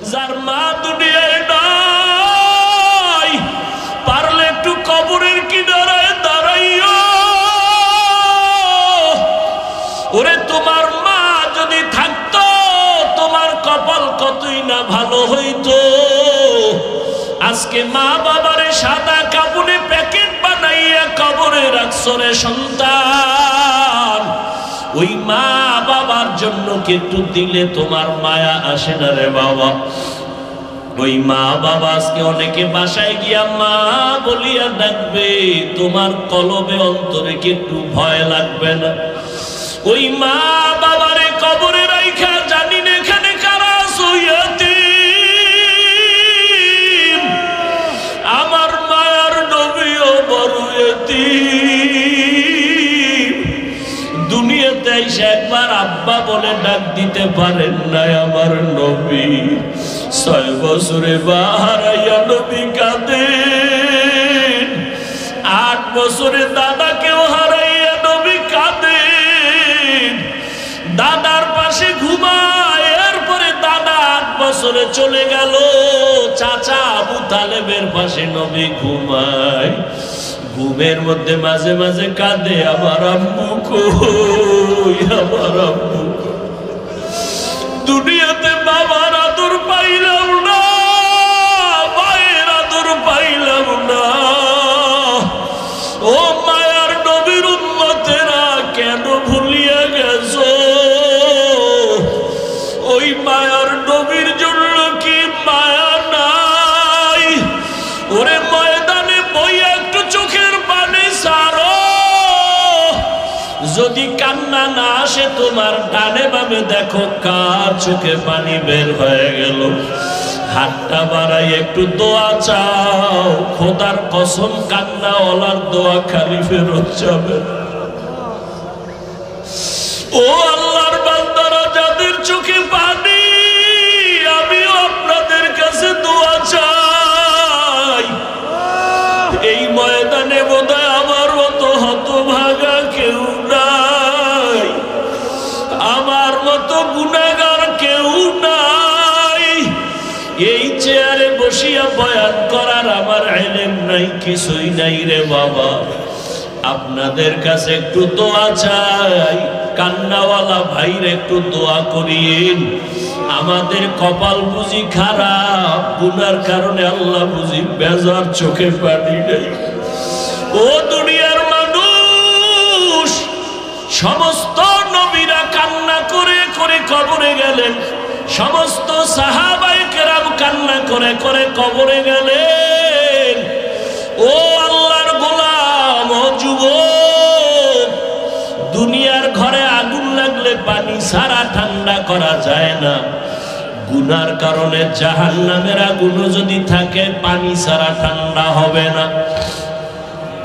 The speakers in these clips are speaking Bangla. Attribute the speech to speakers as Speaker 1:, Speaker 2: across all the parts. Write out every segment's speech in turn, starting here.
Speaker 1: যার মা দুনিয়ায় নাই, পারলে একটু কবরের কিনারায় দাঁড়াইও। ওরে তোমার মা যদি থাকতো, তোমার কপাল কতই না ভালো হইতো। আজকে মা বাবারে সাদা কাপড়ে প্যাকেট বানাইয়া কবরে রাখছো রে সন্তান। ওই মা বাবার জন্য কি একটু দিলে তোমার মায়া আসে না রে বাবা? ওই মা বাবা আজকে অনেকে বাসায় গিয়া মা বলিয়া ডাকবে, তোমার কলবে অন্তরে কি একটু ভয় লাগবে না? ওই মা বাবারে কবরে রাইখা জানি না এখানে কারা সইয়াতি। আমার মায়ার নবীও বড় এতিম। দুনিয়াতে এসে একবার আব্বা বলে ডাক দিতে পারেন নাই আমার নবী। 6 বছরে বাহারাইয়া নবী কাঁদেন। 8 বছরে দাদাকেও হারাইয়া নবী কাঁদেন। দাদার পাশে ঘুমায়, এরপরে দাদা 8 বছরে চলে গেল। চাচা আবু তালেবের পাশে নবী ঘুমায়। ঘুমের মধ্যে মাঝে মাঝে কাঁদে, আমার আম্মু কই, আমার আম্মু। দুনিয়াতে বাবার আদর পাইলাম না, মায়ের আদর পাইলাম না। ও মায়ার নবীর উম্মতেরা কেন ভুলিয়া গেছো? ওই মায়ার নবীর জন্য কি মায়া নাই? ওরে ময়দানে বইয়া একটু চোখের পানি ছাড়ো। যদি কান্না না আসে তোমার, ডানে বামে দেখো কার চোখে পানি বের হয়ে গেল। হাতটা বাড়াই একটু দোয়া চাও। খোদার কসম কান্না ওলার দোয়া খালি ফেরত যাবে। ও আল্লাহর বান্দারা, যাদের চোখে পানি, আমিও আপনাদের কাছে দোয়া চাই। এই ময়দানে বোধহয় আমার মতো হতভাগা কেউ নাই, আমার মতো গুনাহগার কেউ নাই। এই চেয়ারে বসিয়া বয়ান করার আমার ইলম নাই, কিছুই নাই রে বাবা। আপনাদের কাছে একটু দোয়া চাই। কান্নাওয়ালা ভাইরে একটু দোয়া করিয়েন। আমাদের কপাল বুঝি খারাপ, গুনার কারণে আল্লাহ বুঝি বেজার চোখে পানি নেই। ও দুনিয়ার মানুষ, সমস্ত নবীরা কান্না করে করে কবরে গেলেন। সমস্ত সাহাবায়ে কেরাম কান্না করে করে কবরে গেলেন। ও আল্লাহর গোলাম, ও যুবক, দুনিয়ার ঘরে আগুন লাগলে পানি ছাড়া ঠান্ডা করা যায় না। গুনার কারণে জাহান্নামের আগুনও যদি থাকে, পানি ছাড়া ঠান্ডা হবে না।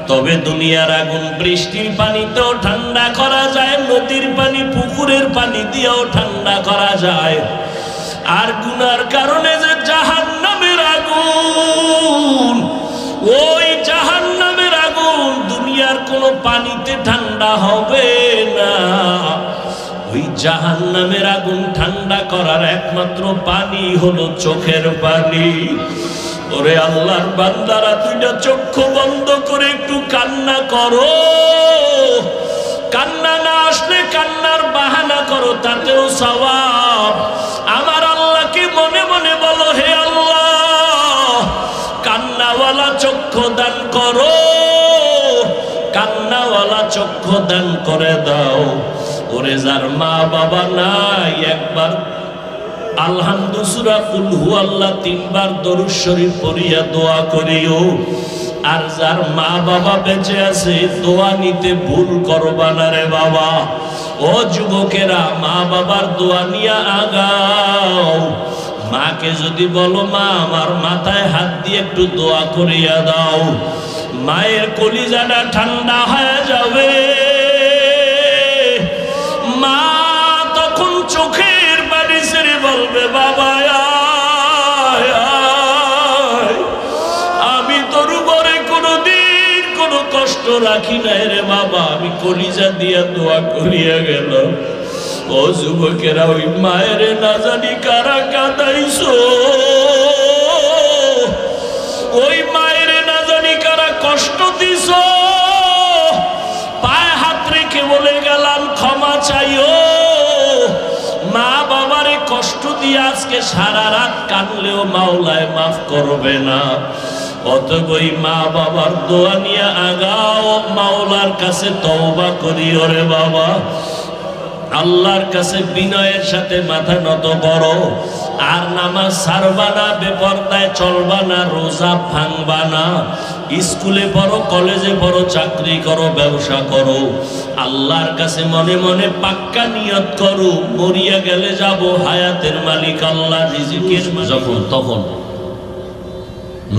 Speaker 1: তবে দুনিয়ার আগুন বৃষ্টির পানিতেও ঠান্ডা করা যায়, নদীর পানি, পুকুরের পানি দিয়েও ঠান্ডা করা যায়। আর গুনার কারণে যে জাহান্নামের আগুন, ওই জাহান্নামের আগুন দুনিয়ার কোনো পানিতে ঠান্ডা হবে না। ওই জাহান্নামের আগুন ঠান্ডা করার একমাত্র পানি হলো চোখের পানি। ওরে আল্লাহর বান্দারা, দুইটা চক্ষু বন্ধ করে একটু কান্না করো। কান্না না আসলে কান্নার বাহানা করো, তাতেও সওয়াব। আমার আল্লাহকে মনে মনে বলো, হে আল্লাহ, কান্নাওয়ালা চক্ষু দান করো, কান্নাওয়ালা চক্ষু দান করে দাও। ওরে যার মা বাবা নাই, একবার আলহামদু সূরা কুল হুয়াল্লাহ 3 বার দরুদ শরীফ পড়িয়া দোয়া করিও। আর যার মা বাবা বেঁচে আছে, দোয়া নিতে ভুল করবা না রে বাবা। ও যুবকেরা, মা বাবার দোয়া নিয়ে আগাও। মাকে যদি বলো, মা আমার মাথায় হাত দিয়ে একটু দোয়া করিয়া দাও, মায়ের কলিজাটা ঠান্ডা হয়ে যাবে। মা তখন চোখের পানি ছেড়ে বলবে, বাবা আমি তোর উপরে কোনোদিন কোনো কষ্ট রাখি নাই রে বাবা, আমি কলিজা দিয়া দোয়া করিয়া গেলাম। ও যুবকেরা, ওই মায়ের না জানি কারা কাঁদাইছো। কষ্ট দিয়ে আজকে সারা রাত কানলেও মাওলায় মাফ করবে না। অতএব মা বাবার দোয়া নিয়ে আগাও, মাওলার কাছে তওবা করি। ওরে বাবা, আল্লাহর কাছে বিনয়ের সাথে মাথা নত করো। আর নামাজ ছাড়বা না, বেপরদায় চলবা না, রোজা ভাঙবা না। স্কুলে পড়ো, কলেজে পড়ো, চাকরি করো, ব্যবসা করো, আল্লাহর কাছে মনে মনে পাক্কা নিয়ত করো, মরিয়া গেলে যাব হায়াতের মালিক আল্লাহ, রিজিকের যখন তখন।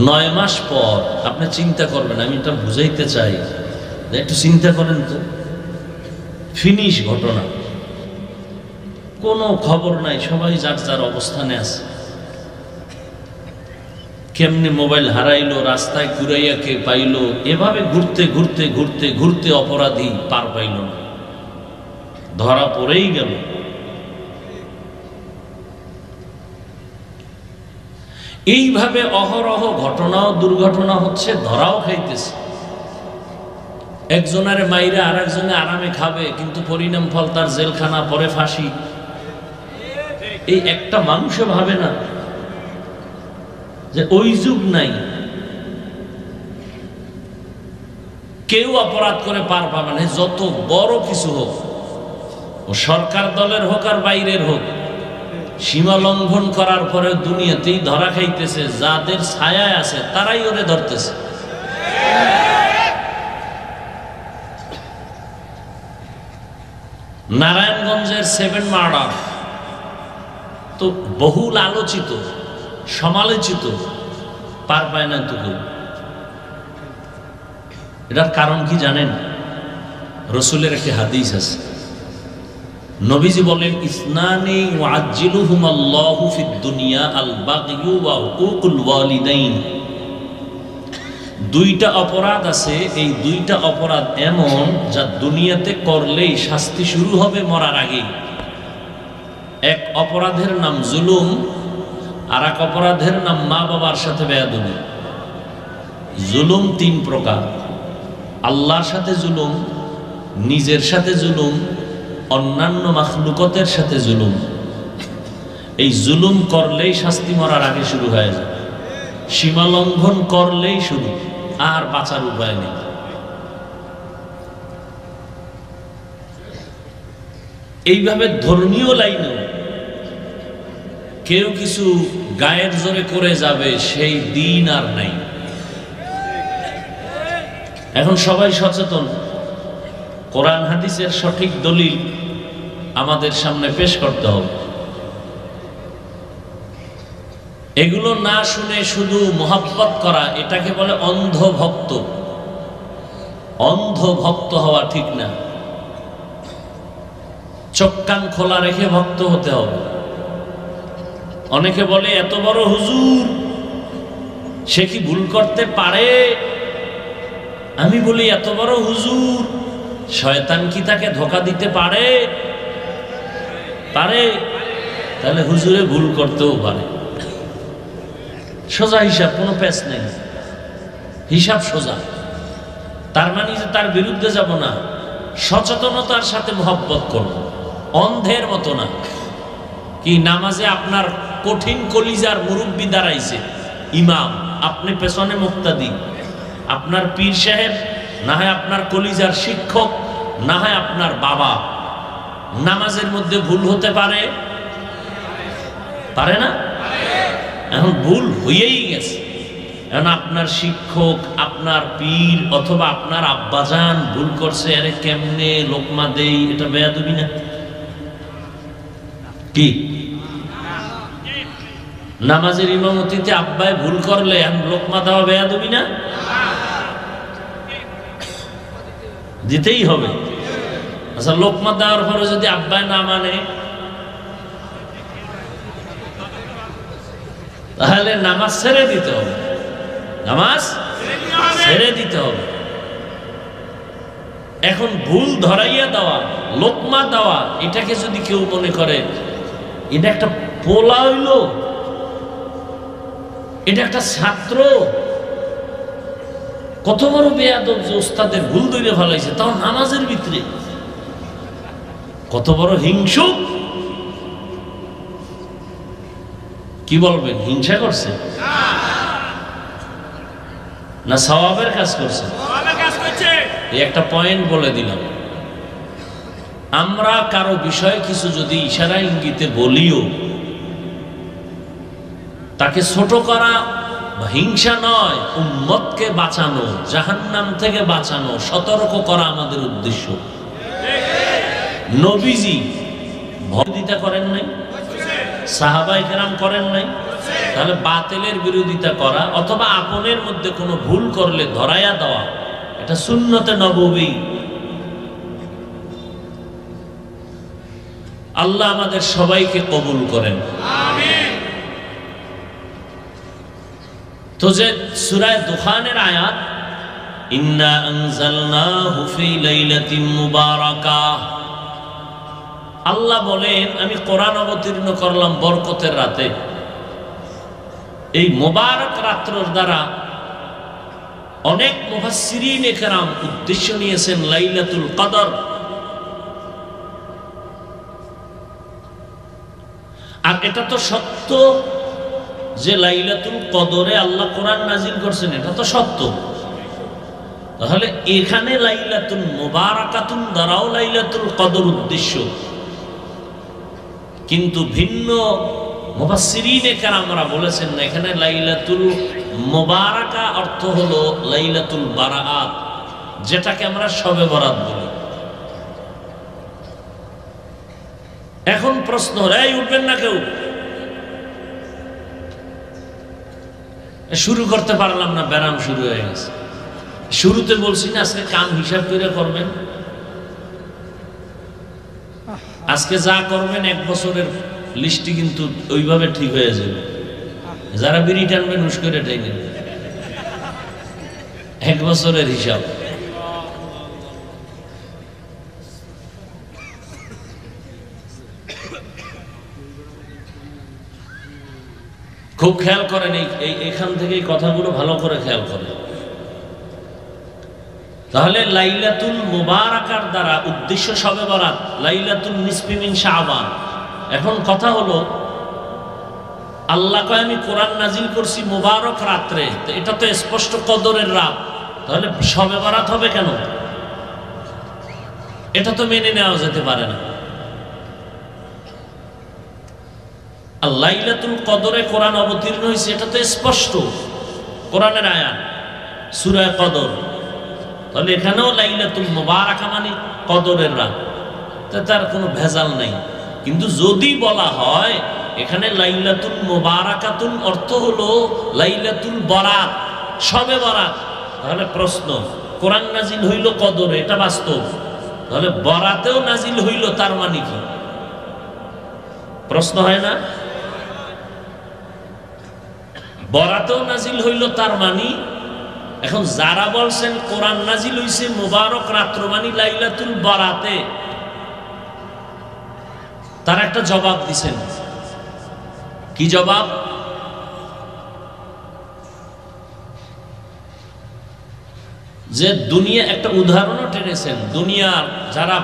Speaker 1: 9 মাস পর আপনি চিন্তা করবেন, আমি এটা বুঝাইতে চাই, একটু চিন্তা করেন তো, ফিনিশ ঘটনা, কোনো খবর নাই, সবাই যার যার অবস্থানে আছে। কেমনে মোবাইল হারাইলো, রাস্তায় ঘুরাইয়া কে পাইলো, এভাবে ঘুরতে ঘুরতে ঘুরতে ঘুরতে অপরাধী পার পাইল না, ধরা পড়েই গেল। এইভাবে অহরহ ঘটনা ও দুর্ঘটনা হচ্ছে, ধরাও খাইতেছে। একজনের মাইরে আর একজনে আরামে খাবে, কিন্তু পরিণাম ফল তার জেলখানা, পরে ফাঁসি। এই একটা মানুষে ভাবে না যে ওই যুগ নাই, কেউ অপরাধ করে পার পাবে না, যত বড় কিছু হোক, ও সরকার দলের হোক আর বাইরের হোক, সীমা লঙ্ঘন করার পরে দুনিয়াতেই ধরা খাইতেছে। যাদের ছায়ায় আছে তারাই ওরে ধরতেছে। নারায়ণগঞ্জের 7 মার্ডার তো বহুল আলোচিত, সমালোচিত, পার পায় না তো কেউ। এটার কারণ কি জানেন? রসুলের একটি হাদিস আছে, নবীজি বলেন, ইসনানি ওয়াজ্জিলুহুমাল্লাহু ফিদ দুনিয়া আল বাগয়ু ওয়া হুকুকুল ওয়ালিদাইন। দুইটা অপরাধ আছে, এই দুইটা অপরাধ এমন যা দুনিয়াতে করলেই শাস্তি শুরু হবে মরার আগেই। এক অপরাধের নাম জুলুম, আর এক অপরাধের নাম মা বাবার সাথে বেয়াদবি। জুলুম 3 প্রকার: আল্লাহর সাথে জুলুম, নিজের সাথে জুলুম, অন্যান্য মাখলুকতের সাথে জুলুম। এই জুলুম করলেই শাস্তি মরার আগে শুরু হয়ে যায়, সীমা লঙ্ঘন করলেই শুরু, আর বাঁচার উপায় নেই। এইভাবে ধর্মীয় লাইনে কেউ কিছু গায়ের জোরে করে যাবে, সেই দিন আর নাই। এখন সবাই সচেতন, কোরআন হাদিসের সঠিক দলিল আমাদের সামনে পেশ করতে হবে। এগুলো না শুনে শুধু মোহাব্বত করা, এটাকে বলে অন্ধ ভক্ত। অন্ধ ভক্ত হওয়া ঠিক না, চোখ কান খোলা রেখে ভক্ত হতে হবে। অনেকে বলে এত বড় হুজুর, সে কি ভুল করতে পারে? আমি বলি এত বড় হুজুর, শয়তান কি তাকে ধোঁকা দিতে পারে? পারে। তাহলে হুজুরে ভুল করতেও পারে। সোজা হিসাব, কোনো প্যাচ নেই, হিসাব সোজা। তার মানে যে তার বিরুদ্ধে যাব না, সচেতনতার সাথে মহব্বত করব, অন্ধের মতো না। কি নামাজে আপনার কঠিন কলিজার মুরব্বি দাঁড়াইছে, ইমাম, আপনি পেছনে মুক্তাদি, আপনার পীর সাহেব, না হয় আপনার কলিজার শিক্ষক, না হয় আপনার বাবা। নামাজের মধ্যে ভুল হতে পারে, পারে না? এখন ভুল হয়েই গেছে। এখন আপনার শিক্ষক, আপনার পীর অথবা আপনার আব্বাজান ভুল করছে, আরে কেমনে লোকমা দেই, এটা বেয়াদবি না? কি নামাজের ইমামতিতে আব্বাই ভুল করলে এখন লোকমা দেওয়া বেয়াদবি না? দিতেই হবে। আচ্ছা, লোকমা দেওয়ার পরে যদি আব্বাই না মানে, তাহলে নামাজ ছেড়ে দিতে হবে, নামাজ ছেড়ে দিতে হবে। এখন ভুল ধরাইয়া দেওয়া, লোকমা দেওয়া, এটাকে যদি কেউ মনে করে এটা একটা পোলা হইল, এটা একটা ছাত্র, কত বড় বেয়াদব যে ওস্তাদের ভুল ধরে ফেলাইছে, তাও নামাজের ভিতরে, কত বড় হিংসুক। কি বলবেন, হিংসা করছে না সওয়াবের কাজ করছে? এই একটা পয়েন্ট বলে দিলাম। আমরা কারো বিষয়ে কিছু যদি ইশারা ইঙ্গিতে বলিও, তাকে ছোট করা হিংসা নয়, উম্মতকে বাঁচানো, জাহান্নাম থেকে বাঁচানো, সতর্ক করা আমাদের উদ্দেশ্য। নবীজি বিরোধিতা করেন নাই, সাহাবায়ে কেরাম করেন নাই, তাহলে বাতিলের বিরোধিতা করা অথবা আপনের মধ্যে কোনো ভুল করলে ধরাইয়া দেওয়া, এটা সুন্নতে নববী। আল্লাহ আমাদের সবাইকে কবুল করেন, আমিন। তো যে সূরা দুখানের আয়াত, ইন্না আনজালনাহু ফি লাইলাতিন মুবারাকাহ, আল্লাহ বলেন আমি কোরআন অবতীর্ণ করলাম বরকতের রাতে। এই মুবারক রাত্রের দ্বারা অনেক মুফাসসিরিনে কেরাম উদ্দেশ্য নিয়েছেন লাইলাতুল কদর। আর এটা তো সত্য যে লাইলাতুল কদরে আল্লাহ কোরআন নাজিল করছেন, এটা তো সত্য। তাহলে এখানে লাইলাতুল মুবারাকাতুন দ্বারাও লাইলাতুল কদর উদ্দেশ্য, কিন্তু ভিন্ন মুফাসসিরিনে কেরামরা বলেছেন না, এখানে লাইলাতুল মুবারাকা অর্থ হলো লাইলাতুল বারাআত, যেটাকে আমরা শবে বরাত বলি। এখন প্রশ্ন, এই উঠবেন না কেউ, শুরু করতে পারলাম না, ব্যারাম শুরু হয়ে গেছে। শুরুতে বলছি না আজকে কাম হিসাব করে করবেন, আজকে যা করবেন এক বছরের লিস্টটি কিন্তু ওইভাবে ঠিক হয়ে যাবে। যারা বিড়ি টানবেন হুশ করে টেনে, এক বছরের হিসাব। খুব খেয়াল করেন, এখান থেকে এই কথাগুলো ভালো করে খেয়াল করেন। তাহলে লাইলাতুল মুবারাকার দ্বারা উদ্দেশ্য শবে বরাত, লাইলাতুল নিসফি মিন শাবান। এখন কথা হলো, আল্লাহ কয় আমি কোরআন নাজিল করছি মুবারক রাত্রে, তো এটা তো স্পষ্ট কদরের রাত, তাহলে শবে বরাত হবে কেন? এটা তো মেনে নেওয়া যেতে পারে না। আর লাইলাতুল কদরে কোরআন অবতীর্ণ হয়েছে, এটা তো স্পষ্ট কোরআনের আয়াত, সূরা কদর। তাহলে এখানেও লাইলাতুল মুবারাকা মানে কদরের রাত, তার কোনো ভেজাল নাই। কিন্তু যদি বলা হয় এখানে লাইলাতুল মুবারাকাতুন অর্থ হলো লাইলাতুল বরাত, শবে বরাত, তাহলে প্রশ্ন, কোরআন নাজিল হইল কদরে, এটা বাস্তব, তাহলে বরাতেও নাজিল হইল, তার মানে কি? প্রশ্ন হয় না? বরাতেও নাজিল হইল তার মানে, এখন যারা বলছেন কোরআন নাজিল হইছে মুবারক রাত্র মানে লাইলাতুল বরাতে, তার একটা জবাব দিছেন। কি জবাব? যে দুনিয়া, একটা উদাহরণও টেনেছেন, দুনিয়ার যারা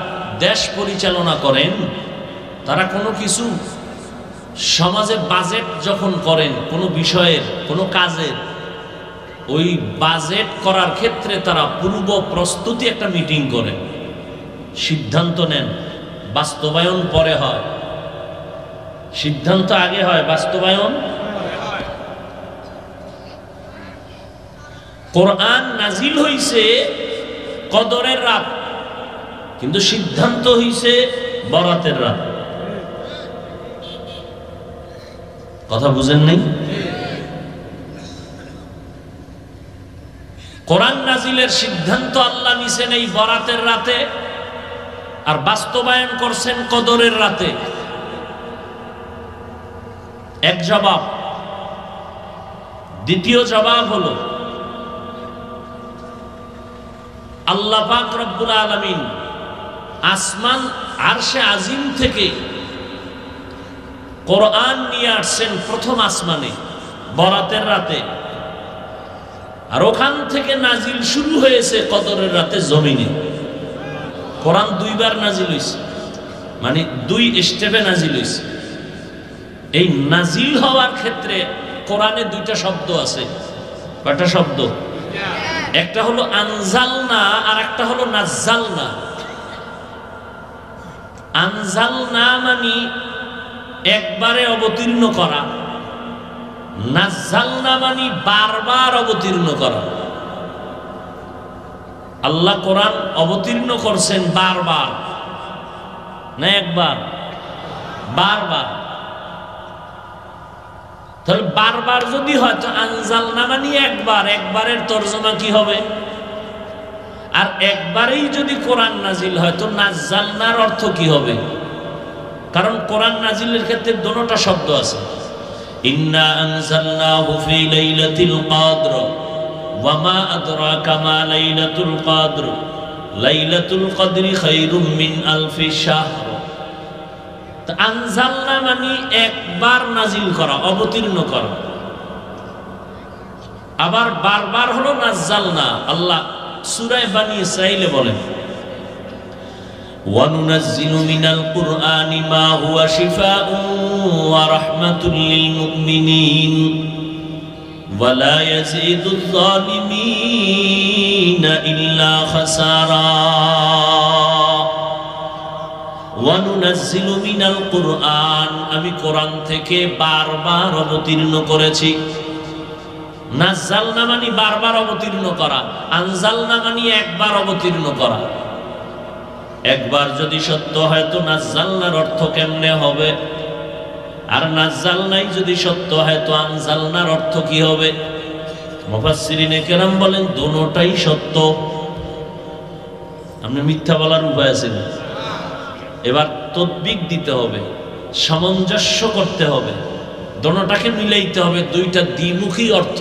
Speaker 1: দেশ পরিচালনা করেন, তারা কোনো কিছু সমাজে বাজেট যখন করেন কোনো বিষয়ের, কোনো কাজের, ওই বাজেট করার ক্ষেত্রে তারা পূর্ব প্রস্তুতি একটা মিটিং করেন, সিদ্ধান্ত নেন, বাস্তবায়ন পরে হয়। সিদ্ধান্ত আগে হয়, বাস্তবায়ন। কোরআন নাজিল হইছে কদরের রাত, কিন্তু সিদ্ধান্ত হইছে বরাতের রাত। কথা বুঝেন নাই? কোরআন নাজিলের সিদ্ধান্ত আল্লাহ নিছেন এই বরাতের রাতে, আর বাস্তবায়ন করছেন কদরের রাতে। এক জবাব। দ্বিতীয় জবাব হলো, আল্লাহ পাক রব্বুল আলামিন আসমান আরশে আজিম থেকে কোরআন নিয়ে আসছেন প্রথম আসমানে বরাতের রাতে, আর ওখান থেকে নাজিল শুরু হয়েছে কদরের রাতে জমিনে। কোরআন দুইবার নাজিল হয়েছে, মানে দুই স্টেপে নাজিল হয়েছে। এই নাজিল হওয়ার ক্ষেত্রে কোরআনে দুইটা শব্দ আছে। কয়টা শব্দ? একটা হলো আনজালনা আর একটা হলো নাজ্জালনা। আনজালনা মানে একবারে অবতীর্ণ করা, নাজ্জালনা মানে বারবার অবতীর্ণ করা। আল্লাহ কোরআন অবতীর্ণ করছেন বারবার, না একবার, বারবার। তাহলে বারবার যদি হয় তো আনজালনা মানে একবার, একবারের তরজমা কি হবে? আর একবারেই যদি কোরআন নাজিল হয় তো নাজ্জালনার অর্থ কি হবে? কারণ কোরআন নাজিলের ক্ষেত্রে দুটোটা শব্দ আছে। ইন্না আনজালনাহু ফি লাইলাতিল কদর ওয়া মা আদরাকা মা লাইলাতুল কদর লাইলাতুল কদরি খায়রুম মিন আলফি শাহর। তো আনজালনা মানে একবার নাজিল করা, অবতীর্ণ করা। আবার বারবার হলো নাজ্জালনা। আল্লাহ সূরা বনী ইসরাঈলে বলেন وَنُنَزِّلُ مِنَ الْقُرْآنِ مَا هُوَ شِفَاءٌ وَرَحْمَةٌ لِّلْمُؤْمِنِينَ وَلَا يَزِيدُ الظَّالِمِينَ إِلَّا خَسَارًا وَنُنَزِّلُ مِنَ الْقُرْآنِ আমি কোরআন থেকে বারবার অবতীর্ণ করেছি। নাজ্জালনা মানে বারবার অবতীর্ণ করা, আনজালনা মানে একবার অবতীর্ণ করা। একবার যদি সত্য হয় তো নাজ্জালনার অর্থ কেমনে হবে? আর নাজ্জালনাই যদি সত্য হয় তো আনজালনার অর্থ কি হবে? মুফাসসিরিনে কেরাম বলেন দুটোটাই সত্য। আপনি মিথ্যা বলার উপায় আছে না। এবার তদবিক দিতে হবে, সামঞ্জস্য করতে হবে, দুটোটাকে মিলাইতে হবে, দুইটা দ্বিমুখী অর্থ।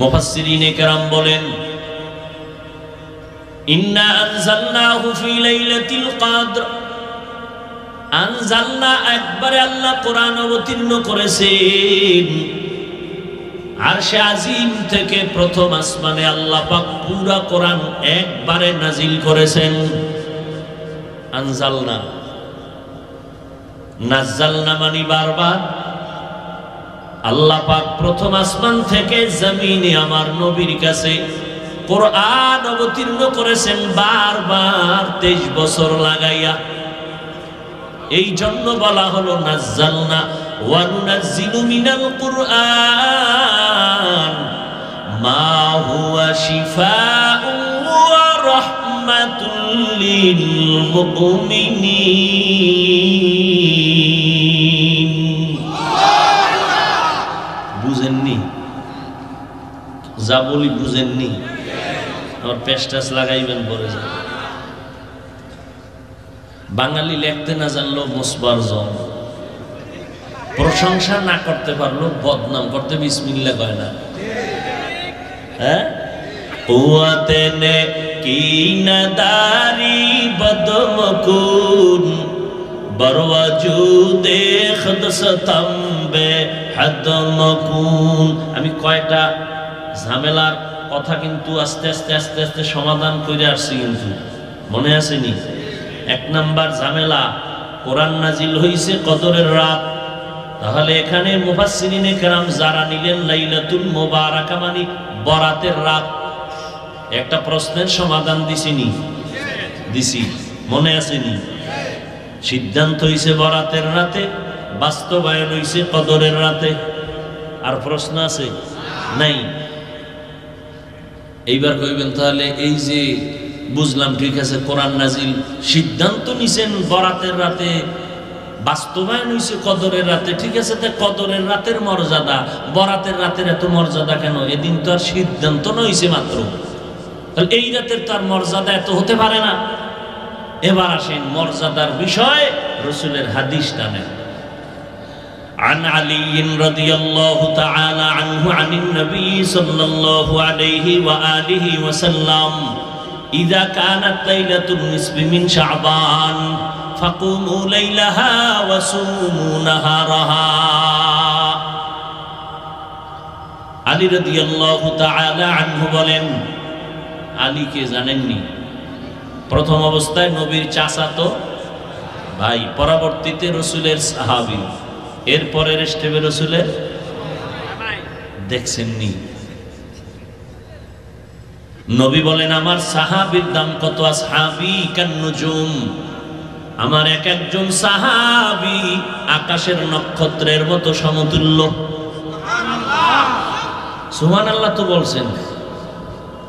Speaker 1: মুফাসসিরিনে কেরাম বলেন ইন্না আনজালনাহু ফি লাইলাতিল কদর। আনজালনা একবারে আল্লাহ কোরআন অবতীর্ণ করেছেন। আরশে আজিম থেকে প্রথম আসমানে আল্লাহ পাক পুরা কোরআন একবারে নাজিল করেছেন। আনজালনা, নাজ্জালনা মানে বারবার। আল্লাহ পাক প্রথম আসমান থেকে জমিনে আমার নবীর কাছে কোরআন অবতীর্ণ করেছেন বারবার, 23 বছর লাগাইয়া। এই জন্য বলা হলো নাজ্জালনা ওয়া নুনাজ্জিলু মিনাল কুরআন মা হুয়া শিফাউন ওয়া রাহমাতুল লিল মুমিনিন। বুঝেননি? যা বলি বুঝেননি? আমার পেস্টাস লাগাইবেন পরে যাবে। বাঙালি লিখতে না জানলো মুসবারজন, প্রশংসা না করতে পারলো বদনাম করতে বিসমিল্লাহ কয় না। হ্যাঁ, কুয়াতে নে কি নাদারি বদমকুন বরওয়াজুদে খদসতামবে হাদমকুন। আমি কয়টা ঝামেলার কথা কিন্তু আস্তে আস্তে আস্তে আস্তে সমাধান করে আসছি, কিন্তু মনে আসেনি? 1 নাম্বার ঝামেলা, কোরআন নাজিল হইছে কদরের রাত। তাহলে এখানে মুফাসসিরিনে কেরাম যারা নিলেন লাইলাতুল মুবারাকা মানে বরাতের রাত, একটা প্রশ্নের সমাধান দিছিনি? দিছি, মনে আসেনি? সিদ্ধান্ত হইছে বরাতের রাতে, বাস্তবায়ন হইছে কদরের রাতে। আর প্রশ্ন আছে? নাই। এইবার কইবেন তাহলে এই যে বুঝলাম, ঠিক আছে, কোরআন নাজিল সিদ্ধান্ত নিছেন বরাতের রাতে, বাস্তবায়ন হইছে কদরের রাতে, ঠিক আছে, তা কদরের রাতের মর্যাদা বরাতের রাতের এত মর্যাদা কেন? এদিন তো আর সিদ্ধান্ত নইছে মাত্র, তাহলে এই রাতের তো আর মর্যাদা এত হতে পারে না। এবার আসেন মর্যাদার বিষয়, রাসূলের হাদিস টানেন। عن علي رضي الله تعالى عنه عن النبي صلى الله عليه وآله وسلم إذا كانت ليلة النصف من شعبان فقوموا ليلها وصوموا نهارها। আলী রাদিয়াল্লাহু তাআলা আনহু বলেন, আলীকে জানেননি? প্রথম অবস্থায় নবীর চাচাতো ভাই পরবর্তীতে রসুলের সাহাবী, এর পরের স্টেপে রসুলের দেখছেননি। নবী বলেন আমার সাহাবীর দাম কত, আসহাবী কান্নুজুম, আমার এক একজন সাহাবী আকাশের নক্ষত্রের মতো সমতুল্য। সুবহানাল্লাহ তো বলছেন।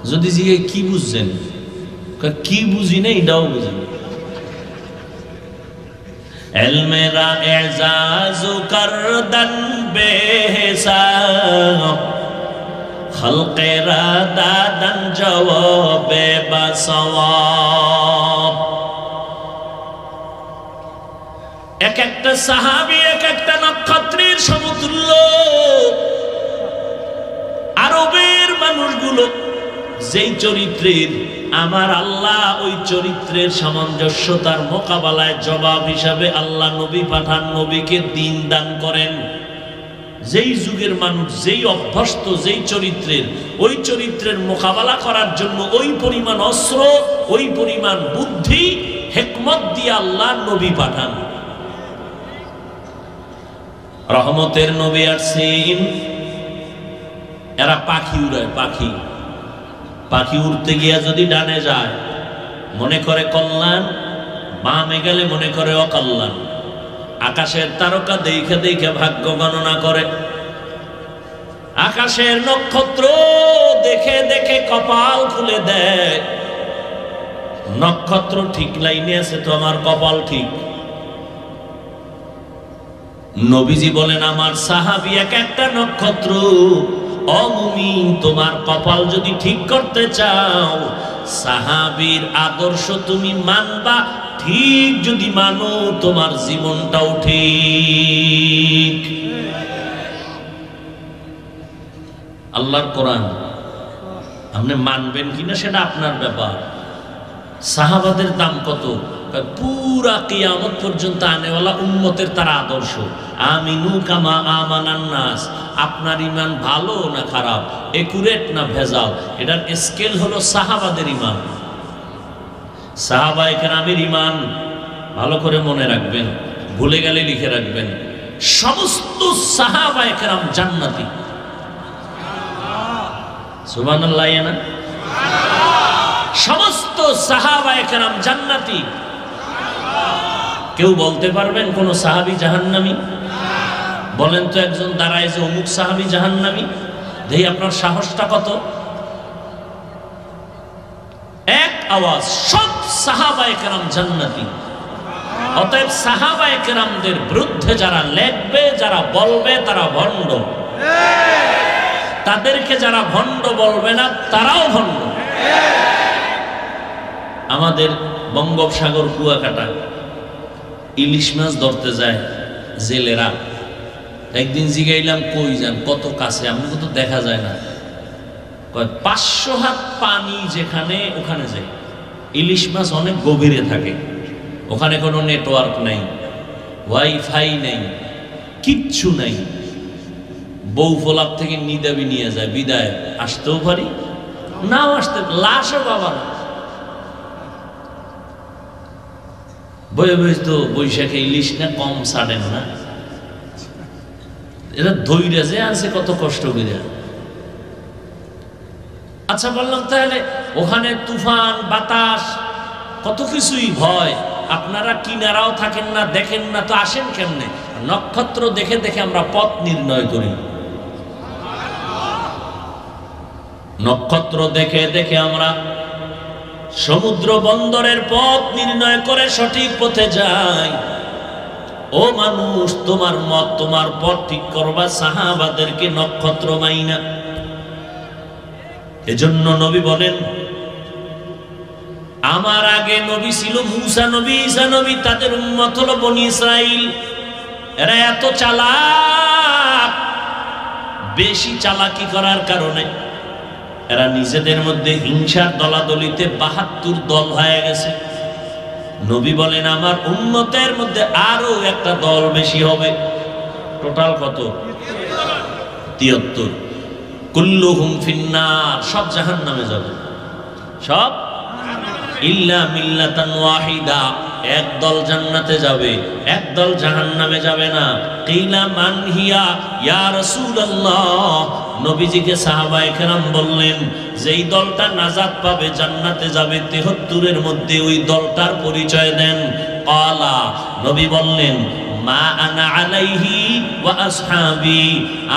Speaker 1: যদি জিজ্ঞেস কি বুঝছেন, কি বুঝি না এটাও বুঝি। এলমেরা এজাজু করদন বেহিসাব, খলকেরা দাদন জওয়াবে বাসওয়াব। এক একটা সাহাবী এক একটা নক্ষত্রের সমতুল্য। আরবের মানুষগুলো যেই চরিত্রের, আমার আল্লাহ ওই চরিত্রের সামঞ্জস্যতার মোকাবেলায় জবাব হিসাবে আল্লাহ নবী পাঠান, নবীকে দ্বীন দান করেন। যেই যুগের মানুষ যেই অভ্যস্ত যেই চরিত্রের, ওই চরিত্রের মোকাবেলা করার জন্য ওই পরিমাণ অস্ত্র, ওই পরিমাণ বুদ্ধি হিকমত দিয়ে আল্লাহ নবী পাঠান। রহমতের নবী আসছেন, এরা পাখি উড়ায়। পাখি পাখি উড়তে গিয়া যদি ডানে যায় মনে করে কল্যাণ, বামে গেলে মনে করে অকল্যাণ। আকাশের তারকা দেখে দেখে ভাগ্য গণনা করে, আকাশের নক্ষত্র দেখে দেখে কপাল খুলে দেয়। নক্ষত্র ঠিক লাইনে আছে তো আমার কপাল ঠিক। নবীজি বলেন আমার সাহাবী এক একটা নক্ষত্র। ও মুমিন, তোমার কপাল যদি ঠিক করতে চাও, সাহাবীর আদর্শ তুমি মানবা। ঠিক যদি মানো, তোমার জীবনটাও ঠিক। আল্লাহর কোরআন আপনি মানবেন কিনা সেটা আপনার ব্যাপার। সাহাবাদের দাম কত? পুরা কিয়ামত পর্যন্ত আনেওয়ালা উম্মতের তারা আদর্শ। আমিনু কামা আমানান নাস। আপনার ইমান ভালো না খারাপ, একুরেট না ভেজাল, এটার স্কেল হলো সাহাবাদের ইমান। সাহাবায়ে কেরামের ইমান ভালো করে মনে রাখবেন, ভুলে গেলে লিখে রাখবেন। সমস্ত সাহাবায়ে কেরাম জান্নাতি। সুবহানাল্লাহ না? সমস্ত সাহাবায়ে কেরাম জান্নাতি। কেউ বলতে পারবেন কোন সাহাবী জাহান্নামী? বলেন তো একজন দাঁড়ায় যে অমুক সাহাবী জাহান্নামী। দেখি আপনার সাহসটা কত। এক আওয়াজ, সব সাহাবায়ে কেরাম জান্নাতি। অতএব সাহাবায়ে কেরামদের বিরুদ্ধে যারা লেখবে, যারা বলবে, তারা ভণ্ড। তাদেরকে যারা ভণ্ড বলবে না, তারাও ভণ্ড। আমাদের বঙ্গোপসাগর কুয়াকাটা ইলিশ মাছ ধরতে যায় জেলেরা। একদিন জিগাইলাম কই যান, কত কাছে? আমাকে তো দেখা যায় না। 500 হাত পানি যেখানে, ওখানে যাই। ইলিশ মাছ অনেক গভীরে থাকে, ওখানে কোনো নেটওয়ার্ক নাই, ওয়াইফাই নেই, কিচ্ছু নাই। বউ ফোলাপ থেকে নিদাবি নিয়ে যায়, বিদায় আসতেও পারি নাও আসতে, লাশও বাবা না। বয়ে বয়ে তো বৈশাখে ইলিশ না কম ছাড়েন না। এরা ধৈর্য যে আছে কত কষ্ট করে। আচ্ছা বললাম তাহলে ওখানে তুফান বাতাস কত কিছুই ভয়, আপনারা কিনারাও থাকেন না, দেখেন না, তো আসেন কেমনে? নক্ষত্র দেখে দেখে আমরা পথ নির্ণয় করি। নক্ষত্র দেখে দেখে আমরা সমুদ্র বন্দরের পথ নির্ণয় করে সঠিক পথে যাই। ও মানুষ, তোমার মত তোমার পথ ঠিক করবা, সাহাবাদেরকে নক্ষত্র মাইনা। এজন্য নবী বলেন আমার আগে নবী ছিল মুসা নবী, ঈসা নবী, তাদের উম্মত হলো বনি ইসরাইল। এরা এত চালাক, বেশি চালাকি করার কারণে এরা নিজেদের মধ্যে হিংসার দলাদলিতে 72 দল হয়ে গেছে। নবী বলেন আমার উম্মতের মধ্যে আরো একটা দল বেশি হবে। টোটাল কত? 73। কুল্লুহুম ফিন্নার, সব জাহান্নামে যাবে, সব ইল্লা মিল্লাতান ওয়াহিদা, একদল জান্নাতে যাবে, একদল জাহান্নামে যাবে না। কিলা মান হিয়া ইয়া রাসূলুল্লাহ, নবীজিকে সাহাবায়ে কেরাম বললেন যেই দলটা নাজাত পাবে, জান্নাতে যাবে 73-এর মধ্যে ওই দলটার পরিচয় দেন। ক্বালা, নবী বললেন মা আনা আলাইহি ওয়া আসহাবি,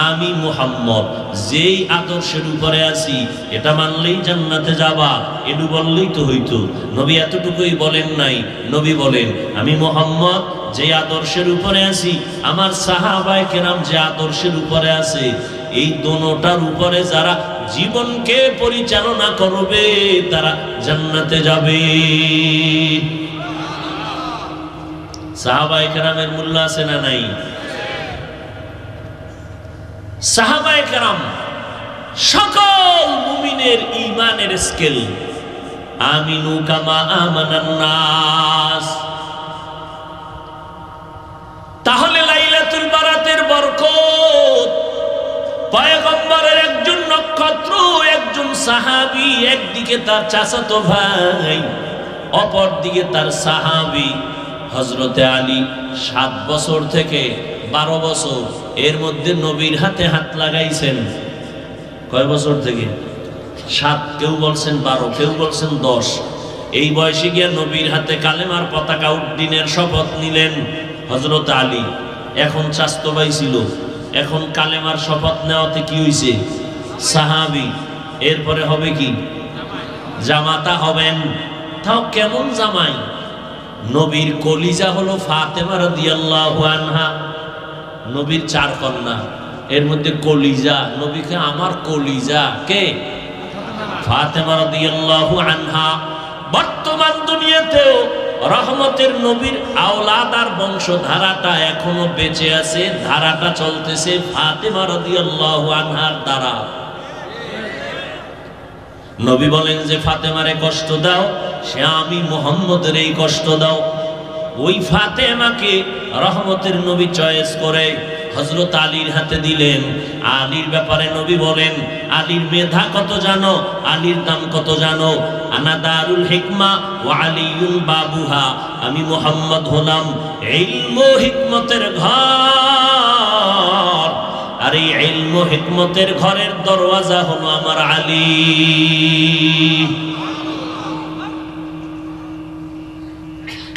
Speaker 1: আমি মুহাম্মদ যেই আদর্শের উপরে আছি এটা মানলেই জান্নাতে যাবা, এটু বললেই তো হইতো। নবী এতটুকুই বলেন নাই, নবী বলেন আমি মুহাম্মদ যে আদর্শের উপরে আছি, আমার সাহাবায়ে কেরাম যে আদর্শের উপরে আছে, এই দোনোটার উপরে যারা জীবনকে পরিচালনা করবে তারা জান্নাতে যাবে। সাহাবায়ে কেরামের মূল্য আছে না নাই? সাহাবায়ে কেরাম সকল মুমিনের ঈমানের স্কেল। আমিনু কামা আমানান নাস। তাহলে লাইলাতুল বারাতের বরকত, পয়গম্বরের একজন নক্ষত্র, একজন সাহাবী, একদিকে তার চাচাতো ভাই, অপর দিকে তার সাহাবী হযরতে আলী 7 বছর থেকে 12 বছর, এর মধ্যে নবীর হাতে হাত লাগাইছেন। কয় বছর থেকে? 7, কেউ বলছেন 12, কেউ বলছেন 10। এই বয়সে গিয়া নবীর হাতে কালেমার পতাকা উড্ডীনের শপথ নিলেন হযরত আলী। এখন চাচাতো ভাই ছিল, এখন কালেমার শপথ নেওয়াতে কি হইছে? সাহাবী। এরপরে হবে কি? জামাতা হবেন। তাও কেমন জামাই? নবীর কলিজা হলো ফাতেমা রাদিয়াল্লাহু আনহা। নবীর 4 কন্যা, এর মধ্যে কলিজা, নবীকে আমার কলিজা কে? ফাতেমা রাদিয়াল্লাহু আনহা। বর্তমান দুনিয়াতেও রহমতের নবীর আওলাদ আর বংশধারাটা এখনো বেঁচে আছে, ধারাটা চলতেছে ফাতেমা রাদিয়াল্লাহু আনহার দ্বারা। নবী বলেন যে ফাতেমারে কষ্ট দাও, সে আমি মুহাম্মদের এই কষ্ট দাও। ওই ফাতেমাকে রহমতের নবী চয়েস করে হযরত আলীর হাতে দিলেন। আলীর ব্যাপারে নবী বলেন আলীর মেধা কত জানো, আলীর দাম কত জানো? আনা দারুল হিকমা ওয়া আলিয়ুল বাবুহা, আমি মুহাম্মদ হলাম ইলম ও হিকমতের ঘর, আর এই ইলম ও হিকমতের ঘরের দরওয়াজা হলো আমার আলী।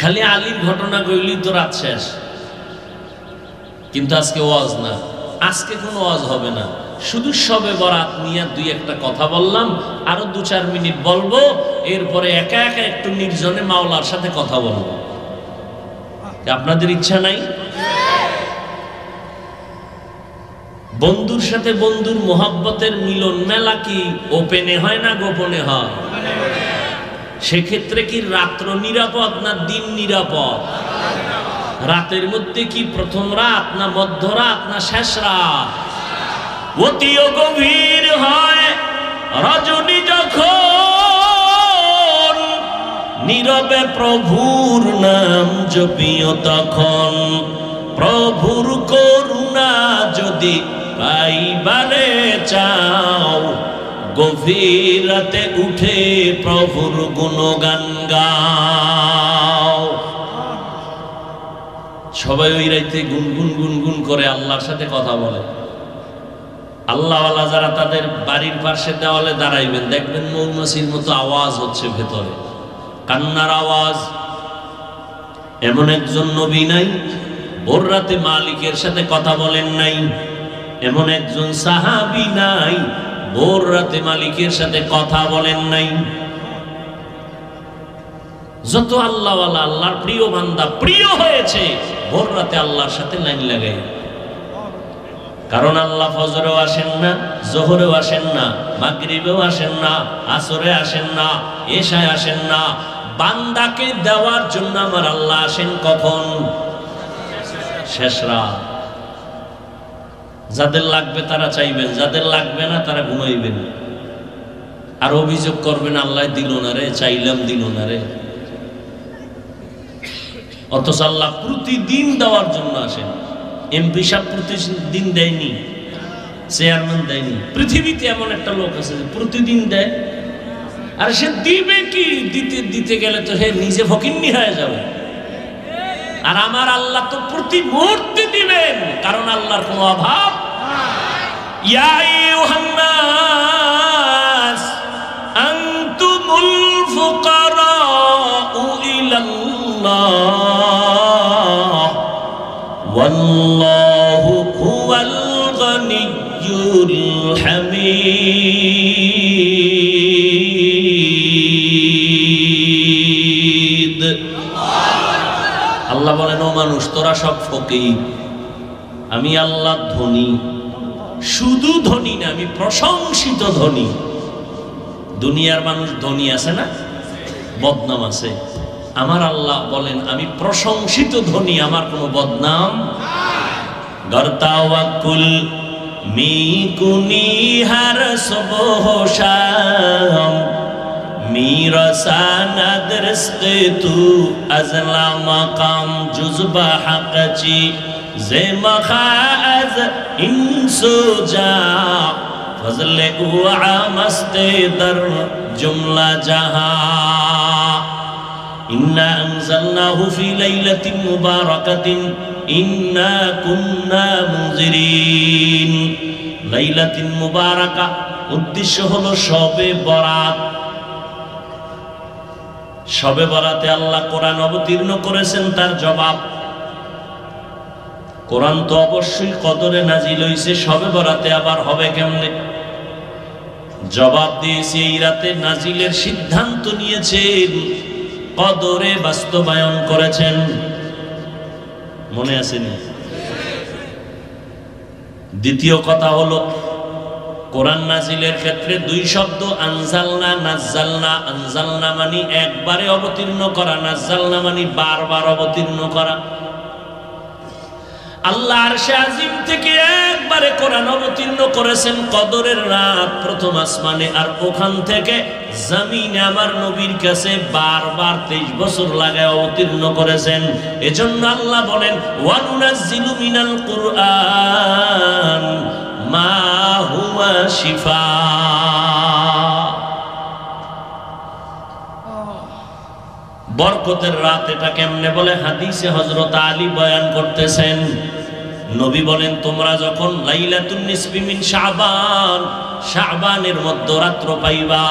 Speaker 1: খালি আলীর ঘটনা কইলি তো রাত শেষ, কিন্তু আজকে ওয়াজ না, আজকে কোনো ওয়াজ হবে না, শুধু শবে বরাত নিয়ে 2-1টা কথা বললাম, আরো 2-4 মিনিট বলবো, এরপরে একা একা একটু নির্জনে মাওলার সাথে কথা বলবো। আপনাদের ইচ্ছা নাই? বন্ধুর সাথে বন্ধুর মোহাব্বতের মিলন মেলা কি ওপেনে হয় না গোপনে হয়? সেক্ষেত্রে কি রাত্র নিরাপদ না দিন নিরাপদ? রাতের মধ্যে কি প্রথম রাত না মধ্যরাত না শেষ রাত? অতিও গভীর হয় রজনী যখন, নীরবে প্রভুর নাম জপিও তখন। প্রভুর করুণা যদি পাইবারে চাও, গভীর রাতে উঠে প্রভুর গুণগান গাও। সবাই ওই রাইতে গুনগুন গুনগুন করে আল্লাহর সাথে কথা বলে। আল্লাহওয়ালা যারা তাদের বাড়ির পাশে দেওয়ালে দাঁড়াইবেন, দেখবেন মৌমাছির মতো আওয়াজ হচ্ছে ভেতরে, কান্নার আওয়াজ। এমন একজন নবী নাই ভোর রাতে মালিকের সাথে কথা বলেন নাই, এমন একজন সাহাবী নাই ভোর রাতে মালিকের সাথে কথা বলেন নাই। যত আল্লাহওয়ালা, আল্লাহর প্রিয় বান্দা প্রিয় হয়েছে ভোর রাতে আল্লাহর সাথে লাইন লাগাই। কারণ আল্লাহ ফজরেও আসেন না, জোহরেও আসেন না, মাগরিবেও আসেন না, আসরে আসেন না, এশায় আসেন না। বান্দাকে দেওয়ার জন্য আমার আল্লাহ আসেন কখন? শেষ রাত। যাদের লাগবে তারা চাইবেন, যাদের লাগবে না তারা ঘুমাইবেন, আর অভিযোগ করবেন আল্লাহ দিল না রে, চাইলাম দিল না রে। অথচ আল্লাহ প্রতিদিন দেওয়ার জন্য আসেন। এমপি সাহেব প্রতিদিন দেয়নি, চেয়ারম্যান দেয়নি। পৃথিবীতে এমন একটা লোক আছে যে প্রতিদিন দেয়, আর সে দিবে কি? দিতে দিতে গেলে তো সে নিজে ফকিন্নি হয়ে যাবে। আর আমার আল্লাহ তো প্রতি মুহূর্তে দিবেন, কারণ আল্লাহর কোনো অভাব। ইয়া আইয়ুহান নাস আনতুমুল ফুকারাউ ইলাল্লাহ ওয়াল্লাহু হুয়াল গনিয়্যুল হামিদ। আল্লাহ বলেন, ও মানুষ, তোরা সব ফকির, আমি আল্লাহ ধনী। শুধু ধনী না, আমি প্রশংসিত ধনী। দুনিয়ার মানুষ ধনী আছে না, বদনাম আছে। আমার আল্লাহ বলেন, আমি প্রশংসিত ধনী, আমার কোনো বদনাম। গর্তাওয়াকুল মিকুনি হার সবহ শাম মিরাসানাদ রিজকে তু আজলা মাকাম জুজবা হাকচি জে মখাজ ইনসুজা ফজলে উআ মস্তে দর জুমলা জাহা ইন্না আনজালনাহু ফি লাইলাতিন মুবারাকাতিন ইন্না কুন্না মুনজিরিন। লাইলাতিন মুবারাকা উদ্দেশ্য হলো শবে বরাত। শবে বরাতে আল্লাহ কোরআন অবতীর্ণ করেছেন, তার জবাব। কোরআন তো অবশ্যই কদরে নাজিল হইছে, শবে বরাতে আবার হবে কেমনে? জবাব দিয়েছে, এই রাতে নাজিলের সিদ্ধান্ত নিয়েছেন, কদরে বাস্তবায়ন করেছেন। মনে আসেনি? দ্বিতীয় কথা হলো, কোরআন নাজিলের ক্ষেত্রে দুই শব্দ, আনজালনা নাজ্জালনা। আনজালনা মানে একবারে অবতীর্ণ করা, নাজ্জালনা মানে বারবার অবতীর্ণ করা। আল্লাহ আরশে আজিম থেকে একবারে কোরআন অবতীর্ণ করেছেন কদরের রাত প্রথম আসমানে, আর ওখান থেকে জমিনে আমার নবীর কাছে বারবার 23 বছর লাগায় অবতীর্ণ করেছেন। এজন্য আল্লাহ বলেন, ওয়ানুনাজ্জিলু মিনাল কুরআন মা হুয়া শিফা। বরকতের রাত এটা কেমনে বলে? হাদিসে হযরত আলী বয়ান করতেছেন, নবী বলেন, তোমরা যখন লাইলাতুন নিসফি মিন শাবান, শাবানের মধ্যরাত্র পাইবা,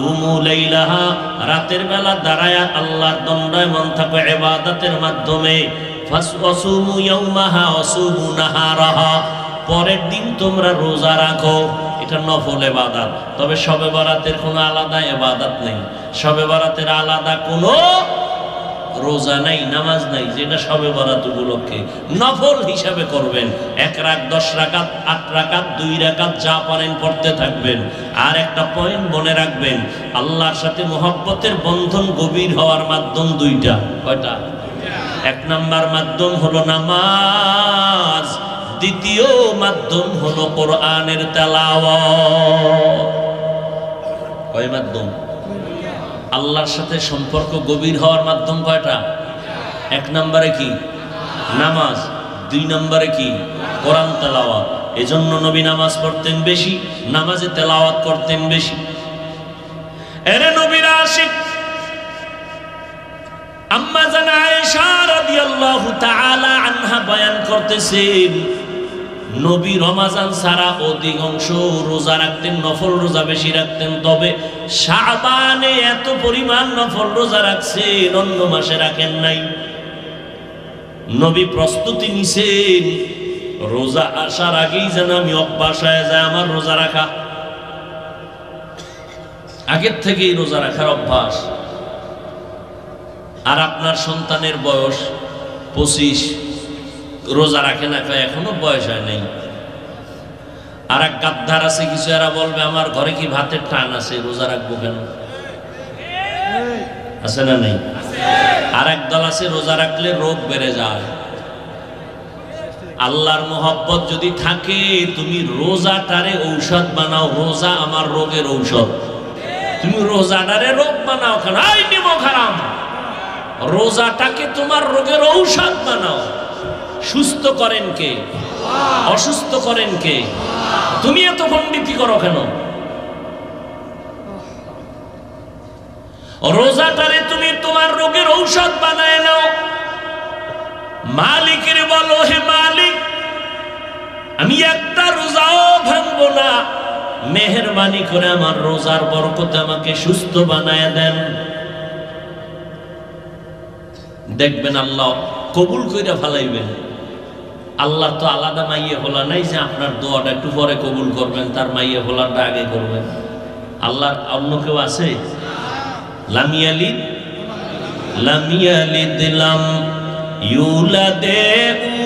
Speaker 1: উমু লাইলাহা, রাতের বেলা দাঁড়ায়া আল্লাহর দণ্ডায়মান থাকো ইবাদতের মাধ্যমে, ফাসওয়াসুমু ইয়াউমাহা ওয়াসুমু নাহারাহা, পরের দিন তোমরা রোজা রাখো। এটা নফল ইবাদত। তবে শবে বরাতের কোনো আলাদা ইবাদত নেই, শবে বরাতের আলাদা কোনো রোজা নাই, নামাজ নাই, যেটা শবে বরাত উপলক্ষে নফল হিসাবে করবেন। 1 রাত, 10 রাকাত, 8 রাকাত, 2 রাকাত, যা পারেন পড়তে থাকবেন। আর একটা পয়েন্ট মনে রাখবেন, আল্লাহর সাথে মহব্বতের বন্ধন গভীর হওয়ার মাধ্যম দুইটা। কয়টা? 1 নাম্বার মাধ্যম হলো নামাজ, দ্বিতীয় মাধ্যম হলো কোরআনের তেলাওয়াত। কয় মাধ্যম? আল্লাহর সাথে সম্পর্ক গভীর হওয়ার মাধ্যম কয়টা? 1 নম্বরে কি? নামাজ। 2 নম্বরে কি? কোরআন তেলাওয়াত। এজন্য নবী নামাজ পড়তেন বেশি, নামাজে তেলাওয়াত করতেন বেশি। এরে নবীর আশিক আম্মা জান আয়েশা রাদিয়াল্লাহু তাআলা আনহা বয়ান করতেছেন, নবী রমাজান ছাড়া অধিকাংশ রোজা রাখতেন, নফল রোজা বেশি রাখতেন। তবে শাবানে এত পরিমাণ নফল রোজা রাখছেন, অন্য মাসে রাখেন নাই। নবী প্রস্তুতি নিছেন, রোজা আসার আগেই যেন আমি অভ্যাস হয়ে যায় আমার রোজা রাখা, আগের থেকেই রোজা রাখার অভ্যাস। আর আপনার সন্তানের বয়স 25, রোজা রাখে না, এখনো বয়স হয় নাই। আর এক গাদ্দার আছে কিছু, এরা বলবে আমার ঘরে কি ভাতের টান আছে, রোজা রাখবো কেন? আছে না নেই? আর এক দল আছে, রোজা রাখলে রোগ বেড়ে যায়। আল্লাহর মোহব্বত যদি থাকে, তুমি রোজাটারে ঔষধ বানাও। রোজা আমার রোগের ঔষধ। তুমি রোজাটারে রোগ বানাও কেন? আই নিমো খারাপ, রোজাটাকে তোমার রোগের ঔষধ বানাও। সুস্থ করেন কে? অসুস্থ করেন কে? তুমি এত পণ্ডিতি করো কেন? রোজাটারে তুমি তোমার রোগের ঔষধ বানায় নাও। মালিকের বলো, হে মালিক, আমি একটা রোজাও ভাঙবো না, মেহেরবানি করে আমার রোজার বরকতে আমাকে সুস্থ বানায় দেন। দেখবেন আল্লাহ কবুল কইরা ফেলাইবেন। আল্লাহ তো আলাদা মাইয়ে হলা নাই যে আপনার দোয়াটা একটু পরে কবুল করবেন, তার মাইয়ে হলাটা আগে করবেন। আল্লাহ অন্য কেউ আছে? লামিয়ালিদ লামিয়ালিদ লাম ইউলাদে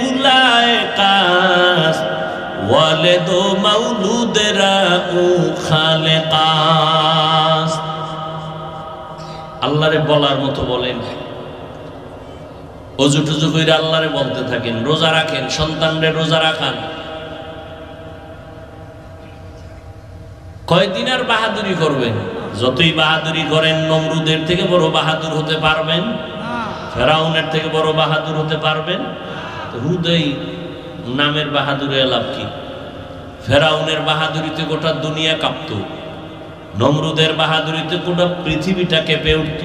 Speaker 1: উলায়ে কাস ওয়ালিদু মাউলুদরা উ খালেকাস। আল্লাহরে বলার মতো বলেন, অজু টুজু করে আল্লাহরে বলতে থাকেন, রোজা রাখেন, সন্তানরে রোজা রাখান। কয়দিন আর বাহাদুরি করবেন? যতই বাহাদুরি করেন নমরুদের থেকে বড় বাহাদুর হতে পারবেন, ফেরাউনের থেকে বড় বাহাদুর হতে পারবেন? হুদেই নামের বাহাদুরে লাভ কি? ফেরাউনের বাহাদুরিতে গোটা দুনিয়া কাঁপত, নমরুদের বাহাদুরিতে গোটা পৃথিবীটা কেঁপে উঠত।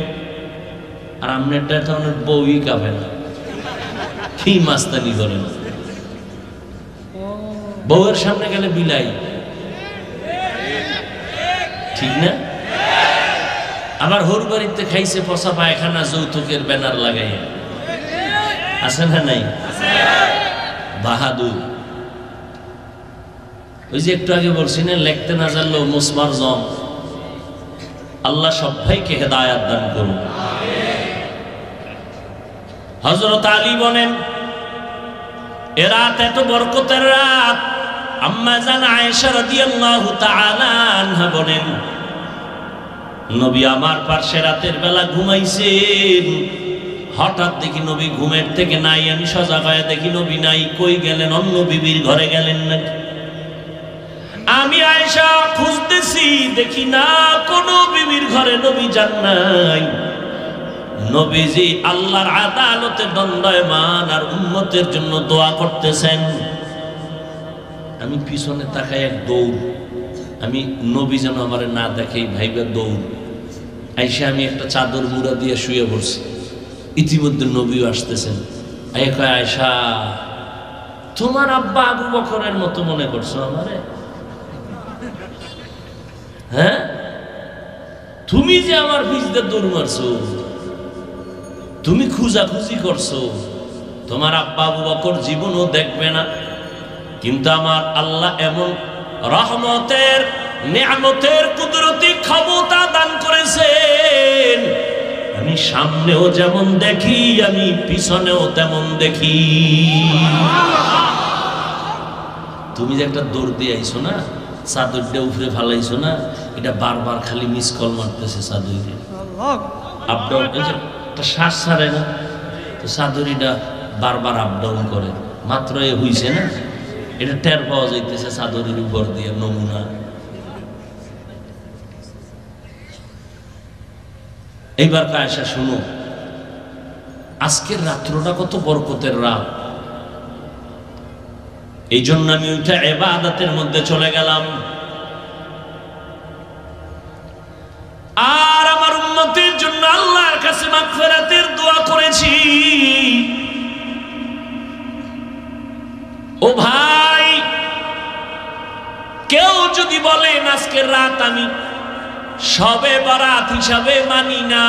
Speaker 1: আর আপনারটা তো অনেক বউই কাঁপে না, কি মাস্তানি করেন। বউয়ের সামনে গেলে বিলাই, ঠিক না? আবার হোর বাড়িতে খাইছে পচা পায়খানা যৌতুকের ব্যানার লাগাই, আছে না নাই? বাহাদুর। ওই যে একটু আগে বলছি না, লিখতে না জানলো মুসমার জম। আল্লাহ সব ভাইকে হেদায়াত দান করুন। হযরত আলী বলেন, এ রাত এত বরকতের রাত। আম্মা জান আয়েশা রাদিয়াল্লাহু তাআলা আনহা বলেন, নবী আমার পাশে রাতের বেলা ঘুমাইছেন, হঠাৎ দেখি নবী ঘুমের থেকে নাই। আমি সজাগ হয়ে দেখি নবী নাই। কই গেলেন? অন্য বিবির ঘরে গেলেন নাকি? আমি আয়েশা খুঁজতেছি, দেখি না কোনো বিবির ঘরে নবী যান নাই। নবীজি আল্লাহর আদালতে দণ্ডায়মান আর উম্মতের জন্য দোয়া করতেছেন। আমি পিছনে তাকাই, এক দৌড়। আমি নবী যেন আমার না দেখে ভাইবা দৌড়। আয়েশা আমি একটা চাদর মুড়া দিয়ে শুয়ে পড়ছি। ইতিমধ্যে নবীও আসতেছেন। আয়েশা, তোমার আব্বা আবু বকরের মতো মনে করছো আমারে? হ্যাঁ, তুমি যে আমার পিছনে দৌড় মারছো, তুমি খুঁজাখুঁজি করছো, তোমার আব্বা আবু বকর জীবনও দেখবে না। কিন্তু আমার আল্লাহ এমন রহমতের, নিয়ামতের, কুদরতি ক্ষমতা দান করেছেন, আমি সামনেও যেমন দেখি, আমি পিছনেও তেমন দেখি। তুমি যে একটা দৌড় দিয়ে আইছো না, চাদরটা উপরে ফালাইছো না, এটা বারবার খালি মিস কল মারতেছে চাদরে। আপ ডাউন, একটা শ্বাস ছাড়ে না তো চাদরিটা বারবার আপ ডাউন করে। মাত্র এ হইছে না, এটা টের পাওয়া যাইতেছে চাদরের উপর দিয়ে নমুনা। এইবার আয়েশা শুনো, আজকের রাত্রটা কত বরকতের রাত। এই জন্য আমি ওইটা ইবাদতের মধ্যে চলে গেলাম। আর আমার উম্মতের জন্য আল্লাহর কাছে মাগফিরাতের দোয়া করেছি। ও ভাই, কেউ যদি বলেন আজকের রাত আমি শবে বরাত হিসাবে মানি না,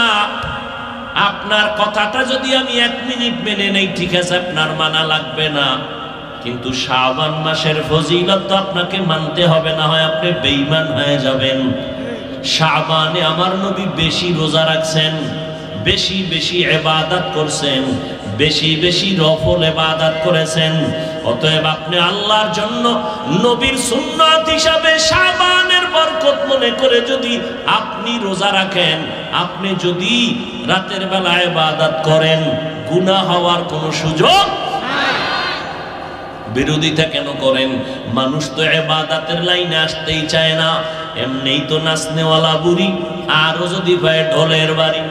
Speaker 1: আপনার কথাটা যদি আমি 1 মিনিট মেনে নেই, ঠিক আছে, আপনার মানা লাগবে না। কিন্তু শাবান মাসের ফজিলত তো আপনাকে মানতে হবে, না হয় আপনি বেঈমান হয়ে যাবেন। শাবানে আমার নবী বেশি রোজা রাখছেন, বেশি বেশি ইবাদত করছেন, বেশি বেশি নফল ইবাদত করেছেন। অতএব আপনি আল্লাহর জন্য নবীর সুন্নাত হিসাবে শাবানের বরকত মনে করে যদি আপনি রোজা রাখেন, আপনি যদি রাতের বেলা ইবাদত করেন, গুনাহ হওয়ার কোনো সুযোগ নাই। বিরোধিতা কেন করেন? মানুষ তো ইবাদতের লাইনে আসতেই চায় না। এমনিই তো নাচনেওয়ালা বুড়ি, আরো যদি পায় ঢোলের বাড়ি।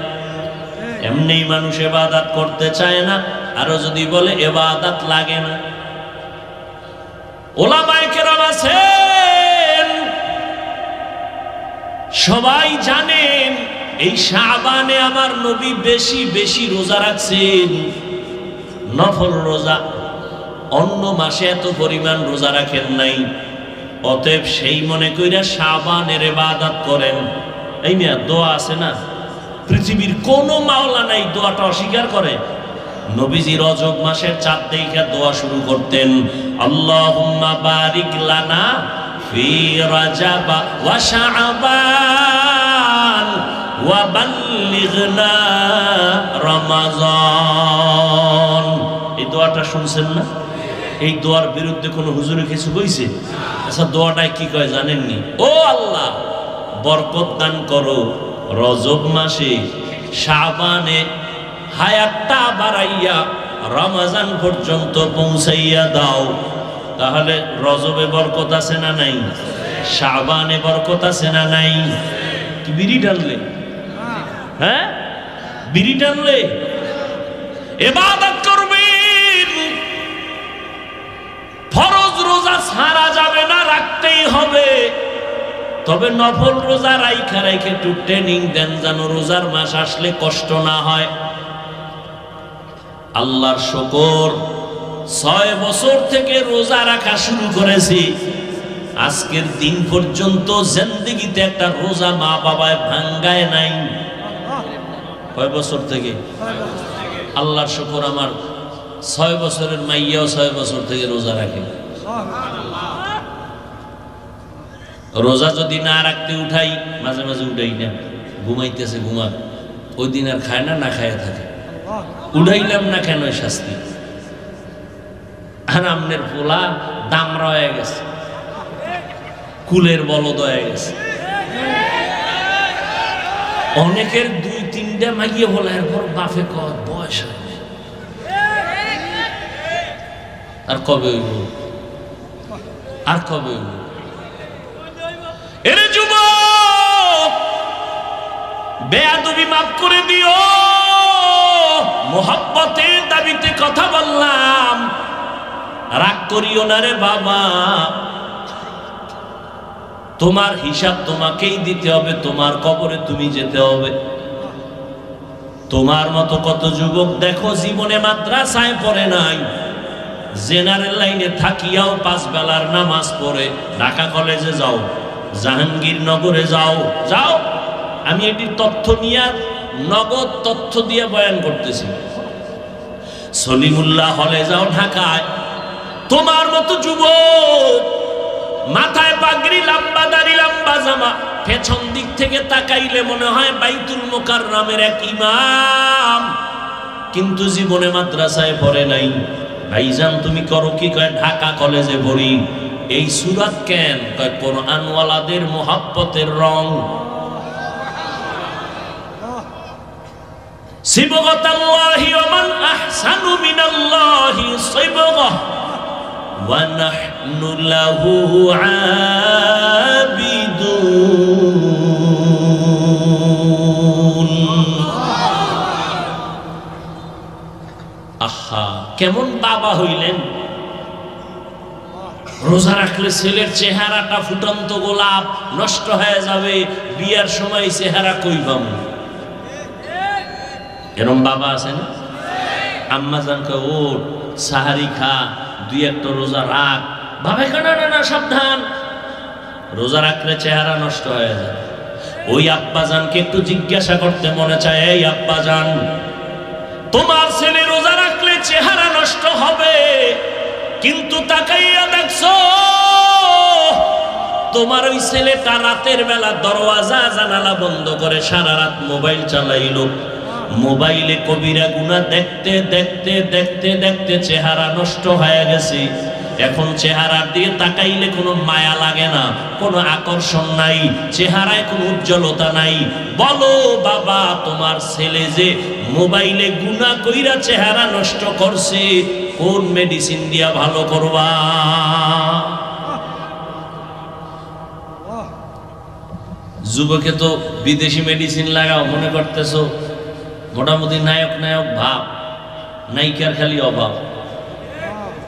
Speaker 1: এমনিই মানুষ ইবাদত করতে চায় না, আরো যদি বলে ইবাদত লাগে না। ওলামায়ে কেরাম আছেন, সবাই জানেন এই শাবানে আমার নবী বেশি বেশি রোজা রাখছেন। নফল রোজা, অন্য মাসে এত পরিমাণ রোজা রাখেন নাই, অতএব সেই মনে কইরা শাবানের ইবাদত করেন। এই মিয়া দোয়া আছে না, পৃথিবীর কোনো মাওলা নাই দোয়াটা অস্বীকার করে। নবীজি রজব মাসের চাঁদ দেইখা দোয়া শুরু করতেন, আল্লাহুম্মা বারিক লানা ফি রাজাব ওয়া শাবান ওয়া বাল্লিগনা রমাজান। এই দোয়াটা শুনছেন না? এই দোয়ার বিরুদ্ধে কোন হুজুরে কিছু কইছে? আচ্ছা দোয়াটায় কি কয় জানেননি? ও আল্লাহ, বরকত দান করো রজব মাসে, শাবানে হায়াতটা বাড়াইয়া রমজান পর্যন্ত পৌঁছাইয়া দাও। তাহলে রজবে বরকত আছে না নাই? শাবানে বরকত আছে না নাই? কি বিড়ি টানলে? হ্যাঁ বিড়ি টানলে? ইবাদত করবেন, ফরজ রোজা ছাড়া যাবে না, রাখতেই হবে। তবে নফল রোজা রাইখা রাইখা একটু ট্রেনিং দেন, যেন রোজার মাস আসলে কষ্ট না হয়। আল্লাহর শুকর, 6 বছর থেকে রোজা রাখা শুরু করেছি, আজকের দিন পর্যন্ত জিন্দেগিতে একটা রোজা মা বাবায় ভাঙ্গায় নাই। কয় বছর থেকে? আল্লাহর শুকর, আমার 6 বছরের মাইয়াও 6 বছর থেকে রোজা রাখে। রোজা যদি না রাখতে উঠাই, মাঝে মাঝে উঠাই না, ঘুমাইতেছে ঘুমাক, ওই দিন আর খায় না, না খায় থাকে। উঠাইলাম না কেন শাস্তি? আর আমনের পোলা দামরা হয়ে গেছে, কুলের বলদ হয়ে গেছে। অনেকের 2-3টা মাইয়ে বলে, এরপর বাপে কর বয়স হয়, আর কবে হইব, আর কবে হইব? এরে যুবক, বেয়াদবি মাফ করে দিও, মোহাব্বতের দাবিতে কথা বললাম, রাগ করিও না রে বাবা। তোমার হিসাব তোমাকেই দিতে হবে, তোমার কবরে তুমি যেতে হবে। তোমার মতো কত যুবক দেখো জীবনে মাদ্রাসায় পড়ে নাই, জেনারেল লাইনে থাকিয়াও 5 বেলার নামাজ পড়ে। ঢাকা কলেজে যাও, জাহাঙ্গীরনগরে যাও, যাও, আমি এটি তথ্য নিয়ে নগদ তথ্য দিয়ে বয়ান করতেছি। সলিমুল্লাহ হলে যাও ঢাকায়, তোমার মতো যুবক, মাথায় পাগড়ি, লম্বা দাড়ি, লম্বা জামা, পেছন দিক থেকে তাকাইলে মনে হয় বাইতুল মুকাররমের এক ইমাম, কিন্তু জীবনে মাদ্রাসায় পড়ে নাই। ভাইজান তুমি করো কি? কয় ঢাকা কলেজে পড়ি। এই সূরাত কেন? কয় কোরআনওয়ালাদের মোহাব্বতের রং। সিবগাতাল্লাহি ওয়া মান আহসানু মিনাল্লাহি সিবগাহ ওয়া নাহনু লাহু আবিদুন। আহা, কেমন বাবা হইলেন! রোজা রাখলে ছেলের চেহারাটা ফুটন্ত গোলাপ, নষ্ট হয়ে যাবে, বিয়ার সময় চেহারা কইবাম। এরম বাবা আছে না? আম্মা জানকে ওঠ, সাহারি খা, 2-1টা রোজা রাখ। বাবা না না না, সাবধান, রোজা রাখলে চেহারা নষ্ট হয়ে যায়। ওই আব্বা জানকে একটু জিজ্ঞাসা করতে মনে চায়, এই আব্বা জান, তোমার ছেলে রোজা রাখলে চেহারা নষ্ট হবে, কিন্তু তাকাইয়া দেখছো তোমার ওই ছেলেটা রাতের বেলা দরওয়াজা জানালা বন্ধ করে সারা রাত মোবাইল চালাইলো। মোবাইলে কবিরা গুনাহ দেখতে দেখতে দেখতে দেখতে চেহারা নষ্ট হয়ে গেছে। এখন চেহারার দিকে তাকাইলে কোনো মায়া লাগে না, কোনো আকর্ষণ নাই, চেহারায় কোনো উজ্জ্বলতা নাই। বলো বাবা, তোমার ছেলে যে মোবাইলে গুনাহ কইরা চেহারা নষ্ট করছে, কোন মেডিসিন দিয়া ভালো করবা? যুবকে তো বিদেশি মেডিসিন লাগাও, মনে করতেছো মোটামুটি নায়ক নায়ক ভাব, নায়িকার খালি অভাব,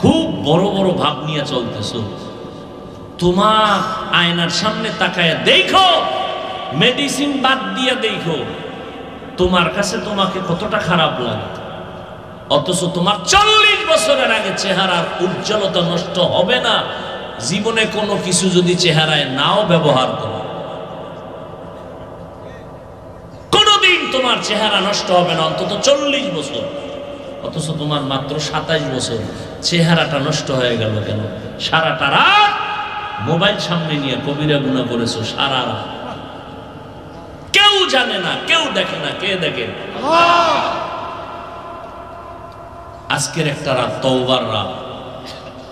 Speaker 1: খুব বড় বড় ভাব নিয়ে চলতেছো। তোমার আয়নার সামনে তাকায় দেখো, মেডিসিন বাদ দিয়ে দেখো, তোমার কাছে তোমাকে কতটা খারাপ লাগে। অথচ তোমার 40 বছরের আগে চেহারার উজ্জ্বলতা নষ্ট হবে না জীবনে কোনো কিছু যদি চেহারায় নাও ব্যবহার করো, কোনোদিন তোমার চেহারা নষ্ট হবে না অন্তত 40 বছর। অথচ তোমার মাত্র 27 বছর, চেহারাটা নষ্ট হয়ে গেল কেন? সারাটা রাত মোবাইল সামনে নিয়ে কবিরা গুনাহ করেছো সারা রাত, কেউ জানে না, কেউ দেখে না। কে দেখে? আজকের একটা রাত তওবার রাত,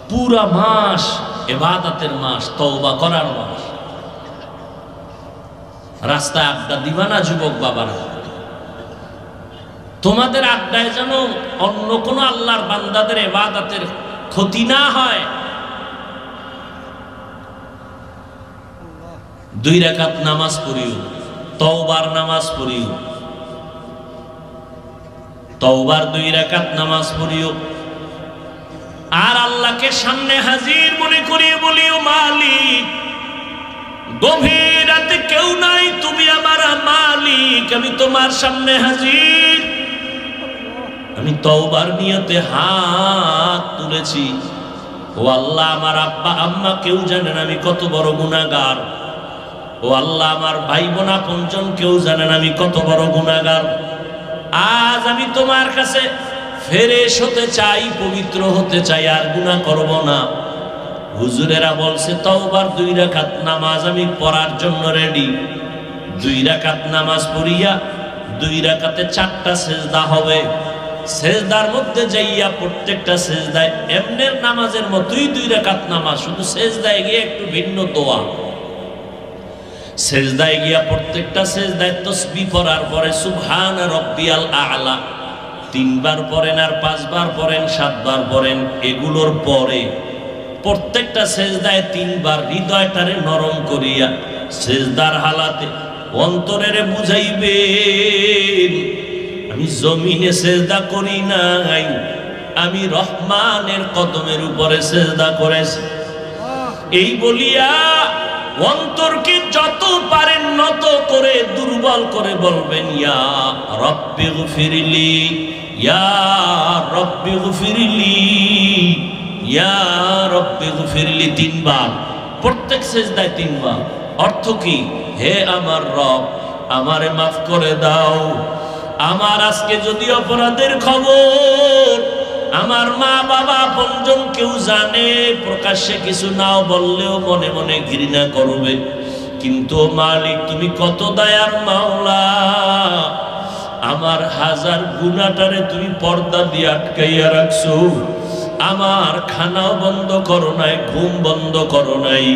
Speaker 1: পুরা মাস ইবাদতের মাস, তওবা করার মাস। রাস্তায় আড্ডা দিবা না যুবক বাবারা, তোমাদের আড্ডায় যেন অন্য কোন আল্লাহর বান্দাদের ইবাদতের ক্ষতি না হয়। 2 রাকাত নামাজ পড়িও, তওবার নামাজ পড়িও, তওবার 2 রাকাত নামাজ পড়িও। আর আল্লাহকে সামনে হাজির মনে করিয়ে বলিও, মালিক গভীর রাতে কেউ নাই, তুমি আমার মালিক, আমি তোমার সামনে হাজির। আমি তওবার নিয়তে হাত তুলেছি। ও আল্লাহ, আমার আব্বা আম্মা কেউ জানেন আমি কত বড় গুনাহগার। ও আল্লাহ, আমার ভাই বোন আপনজন কেউ জানেন আমি কত বড় গুনাহগার। আজ আমি তোমার কাছে ফেরেশ হতে চাই, পবিত্র হতে চাই, আর গুনাহ করব না। হুজুরেরা বলছে তওবার 2 রাকাত নামাজ আমি পড়ার জন্য রেডি। 2 রাকাত নামাজ পড়িয়া 2 রাকাতে 4টা সেজদা হবে। সেজদার মধ্যে যাইয়া প্রত্যেকটা সেজদায় এমনের নামাজের মতোই 2 রাকাত নামাজ, শুধু সেজদায় গিয়ে একটু ভিন্ন দোয়া। সেজদায় গিয়া প্রত্যেকটা সেজদায় তাসবিহ পড়ার পরে সুবহান রাব্বিয়াল আ'লা 3 বার পড়েন, আর 5 বার পড়েন, 7 বার পড়েন। এগুলোর পরে প্রত্যেকটা সেজদায় 3 বার হৃদয়টারে নরম করিয়া সেজদার হালাতে অন্তরের বুঝাইবেন, আমি জমিনে সেজদা করি নাই, আমি রহমানের কদমের উপরে সেজদা করেছি। এই বলিয়া অন্তরকে যত পারেন নত করে দুর্বল করে বলবেন, ইয়া রব্বি গফিরলি, ইয়া রব্বি গফিরলি, ইয়া রব্বি গফিরলি 3 বার, প্রত্যেক সেজদায় 3 বার। অর্থ কি? হে আমার রব, আমারে মাফ করে দাও। আমার আজকে যদি অপরাধের খবর আমার মা বাবা আপনজন কেউ জানে, প্রকাশ্যে কিছু নাও বললেও মনে মনে ঘৃণা করবে, কিন্তু মালিক তুমি কত দয়ার মাওলা, আমার হাজার গুনাহটারে তুমি পর্দা দিয়ে আটকাইয়া রাখছো। আমার খানাও বন্ধ করো নাই, ঘুম বন্ধ করো নাই,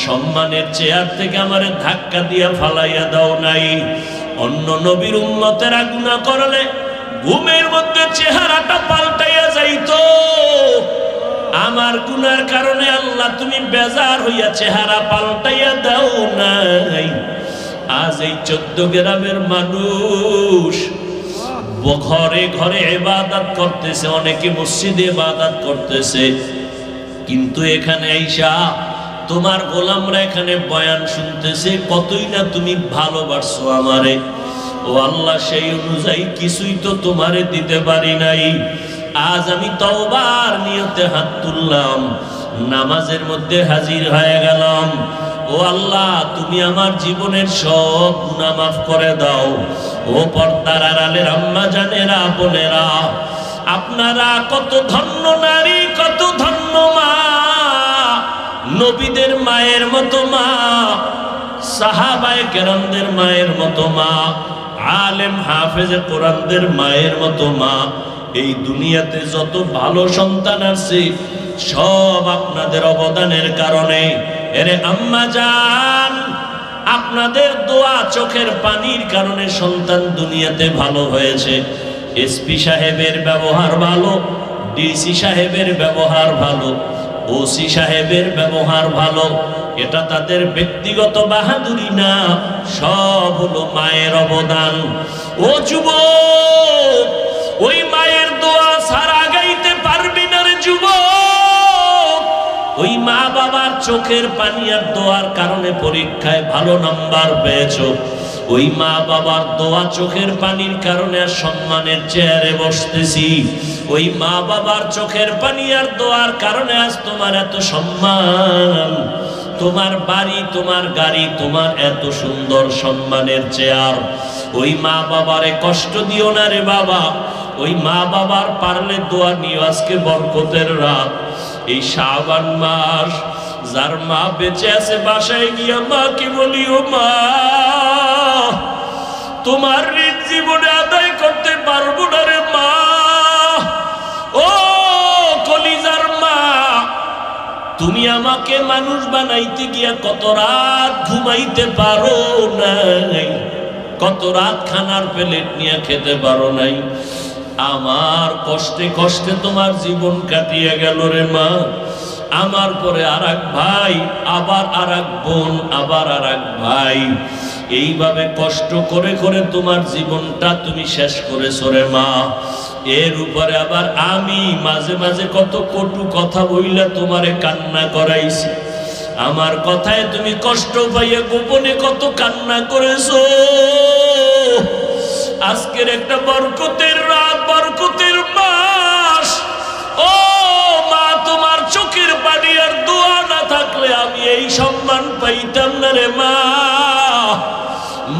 Speaker 1: সম্মানের চেয়ার থেকে আমারে ধাক্কা দিয়া ফালাইয়া দাও নাই। অন্য নবীর উম্মতেরা গুনাহ করলে ঘুমের মধ্যে চেহারাটা পাল্টাইয়া যাইতো, আমার গুনার কারণে আল্লাহ তুমি বেজার হইয়া চেহারা পাল্টাইয়া দাও নাই। আজ এই 14 গ্রামের মানুষ ঘরে ঘরে ইবাদত করতেছে, অনেকে মসজিদে ইবাদত করতেছে, কিন্তু এখানে আইসা তোমার গোলামরা এখানে বয়ান শুনতেছে, কতই না তুমি ভালোবাসছো আমারে। ও আল্লাহ, সেই অনুযায়ী কিছুই তো তোমারে দিতে পারি নাই। আজ আমি তওবার নিয়তে হাত তুললাম, নামাজের মধ্যে হাজির হয়ে গেলাম। ও আল্লাহ, তুমি আমার জীবনের সব গুনাহ মাফ করে দাও। ও পর্দার আড়ালের আম্মা জানেরা, বোনেরা, আপনারা কত ধন্য নারী, কত ধন্য মা, নবীদের মায়ের মতো মা, সাহাবায়ে কেরামদের মায়ের মতো মা, আলেম হাফেজে কোরআনদের মায়ের মতো মা। এই দুনিয়াতে যত ভালো সন্তান আছে সব আপনাদের অবদানের কারণে। এরে আম্মা জান, আপনাদের দোয়া চোখের পানির কারণে সন্তান দুনিয়াতে ভালো হয়েছে। এসপি সাহেবের ব্যবহার ভালো, ডিসি সাহেবের ব্যবহার ভালো, ওসি সাহেবের ব্যবহার ভালো, এটা তাদের ব্যক্তিগত বাহাদুরি না, সব হলো মায়ের অবদান। ও যুবক, ওই মায়ের দোয়া ছাড়া গাইতে পারবি না রে যুবক। ওই মা বাবার চোখের পানি আর দোয়ার কারণে পরীক্ষায় ভালো নাম্বার পেয়েছো। ওই মা বাবার দোয়া চোখের পানির কারণে সম্মানের চেয়ারে বসতেছি। ওই মা বাবার চোখের পানি আর দোয়ার কারণে আজ তোমার এত সম্মান, তোমার বাড়ি, তোমার গাড়ি, তোমার এত সুন্দর সম্মানের চেয়ার। ওই মা বাবারে কষ্ট দিও না রে বাবা। ওই মা বাবার পারলে দোয়া নিও। আজকে বরকতের রাত, এই শাবান মাস, যার মা বেঁচে আছে বাসায় গিয়া মাকে বলি, ও মা, তোমার ঋণ জীবনে আদায় করতে পারবো না রে মা। ও কলিজার মা, তুমি আমাকে মানুষ বানাইতে গিয়া কত রাত ঘুমাইতে পারো নাই, কত রাত খানার প্লেট নিয়ে খেতে পারো নাই। আমার কষ্টে কষ্টে তোমার জীবন কাটিয়ে গেল রে মা। আমার পরে আর এক ভাই, আবার আর এক বোন, আবার আর এক ভাই, এইভাবে কষ্ট করে করে তোমার জীবনটা তুমি শেষ করেছো রে মা। এর উপরে আবার আমি মাঝে মাঝে কত কটু কথা বইলা তোমারে কান্না করাইছি। আমার কথায় তুমি কষ্ট পাইয়া গোপনে কত কান্না করেছো। আজকের একটা বরকতের রাত, বরকতের মাস। ও মা, তোমার চোখের পানি আর দোয়া না থাকলে আমি এই সম্মান পাইতাম না রে মা।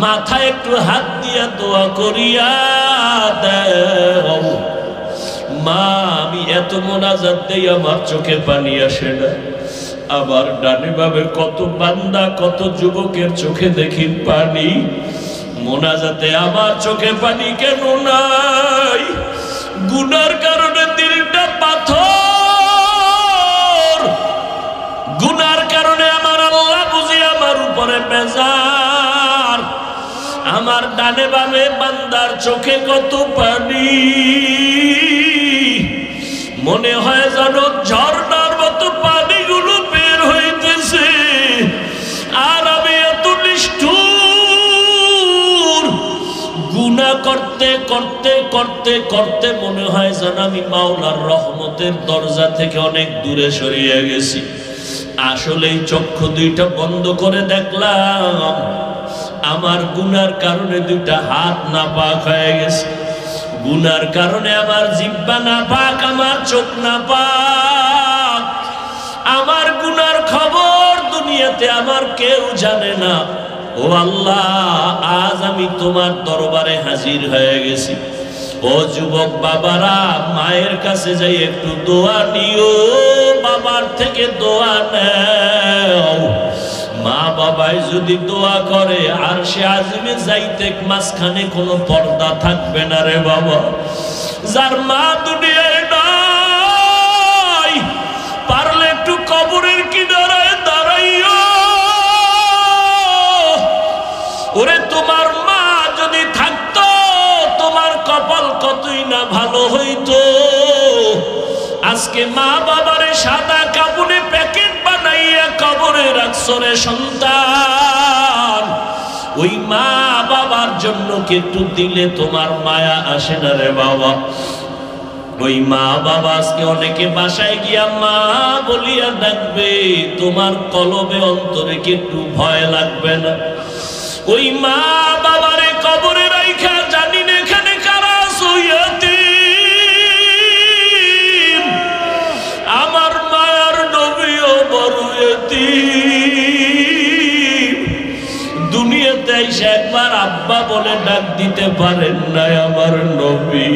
Speaker 1: মাথায় একটু হাত দিয়া দোয়া করিয়া দাও মা। আমি এত মোনাজাত দেই, আমার চোখে পানি আসে না। আবার ডানে বামে কত বান্দা, কত যুবকের চোখে দেখি পানি। মোনাজাতে আমার চোখে পানি কেন নাই? গুনার কারণে দিলটা পাথর। গুনার কারণে আমার আল্লাহ বুঝি আমার উপরে বেজার। আমার ডানে বামে বান্দার চোখে কত পানি, মনে হয় যেন ঝর্ণার মতো পানিগুলো বের হইতেছে। আর আমি এত নিষ্ঠুর, গুনাহ করতে করতে করতে করতে মনে হয় যেন আমি মাওলার রহমতের দরজা থেকে অনেক দূরে সরিয়ে গেছি। আসলেই চক্ষু দুইটা বন্ধ করে দেখলাম আমার গুনার কারণে দুইটা হাত নাপাক হয়ে গেছে। গুনার কারণে আমার জিহ্বা নাপাক, আমার চোখ নাপাক। আমার গুনার খবর দুনিয়াতে আমার কেউ জানে না। ও আল্লাহ, আজ আমি তোমার দরবারে হাজির হয়ে গেছি। ও যুবক বাবারা, মায়ের কাছে যাই একটু দোয়া নিও, বাবার থেকে দোয়া নাও। মা বাবাই যদি দোয়া করে আর সে আজিমে যাইতে মাঝখানে কোনো পর্দা থাকবে না রে বাবা। যার মা দুনিয়ায় নাই, পারলে একটু কবরের কিনারায় দাঁড়াইও। ওরে তোমার মা যদি থাকতো, তোমার কপাল কতই না ভালো হইতো। আজকে মা বাবারে সাদা কাপড়ে প্যাকেট বানাইয়া কবরে রাখছো রে সন্তান। ওই মা বাবার জন্য কি একটু দিলে তোমার মায়া আসে না রে বাবা? ওই মা বাবা আজকে অনেকে বাসায় গিয়া মা বলিয়া ডাকবে, তোমার কলবে অন্তরে কি একটু ভয় লাগবে না? ওই মা বাবারে কবরে রাইখা জানি না এখানে কারা সইয়াতি। আমার মায়ার নবীও বড় এতিম। দুনিয়াতে এসে একবার আব্বা বলে ডাক দিতে পারেন নাই আমার নবী।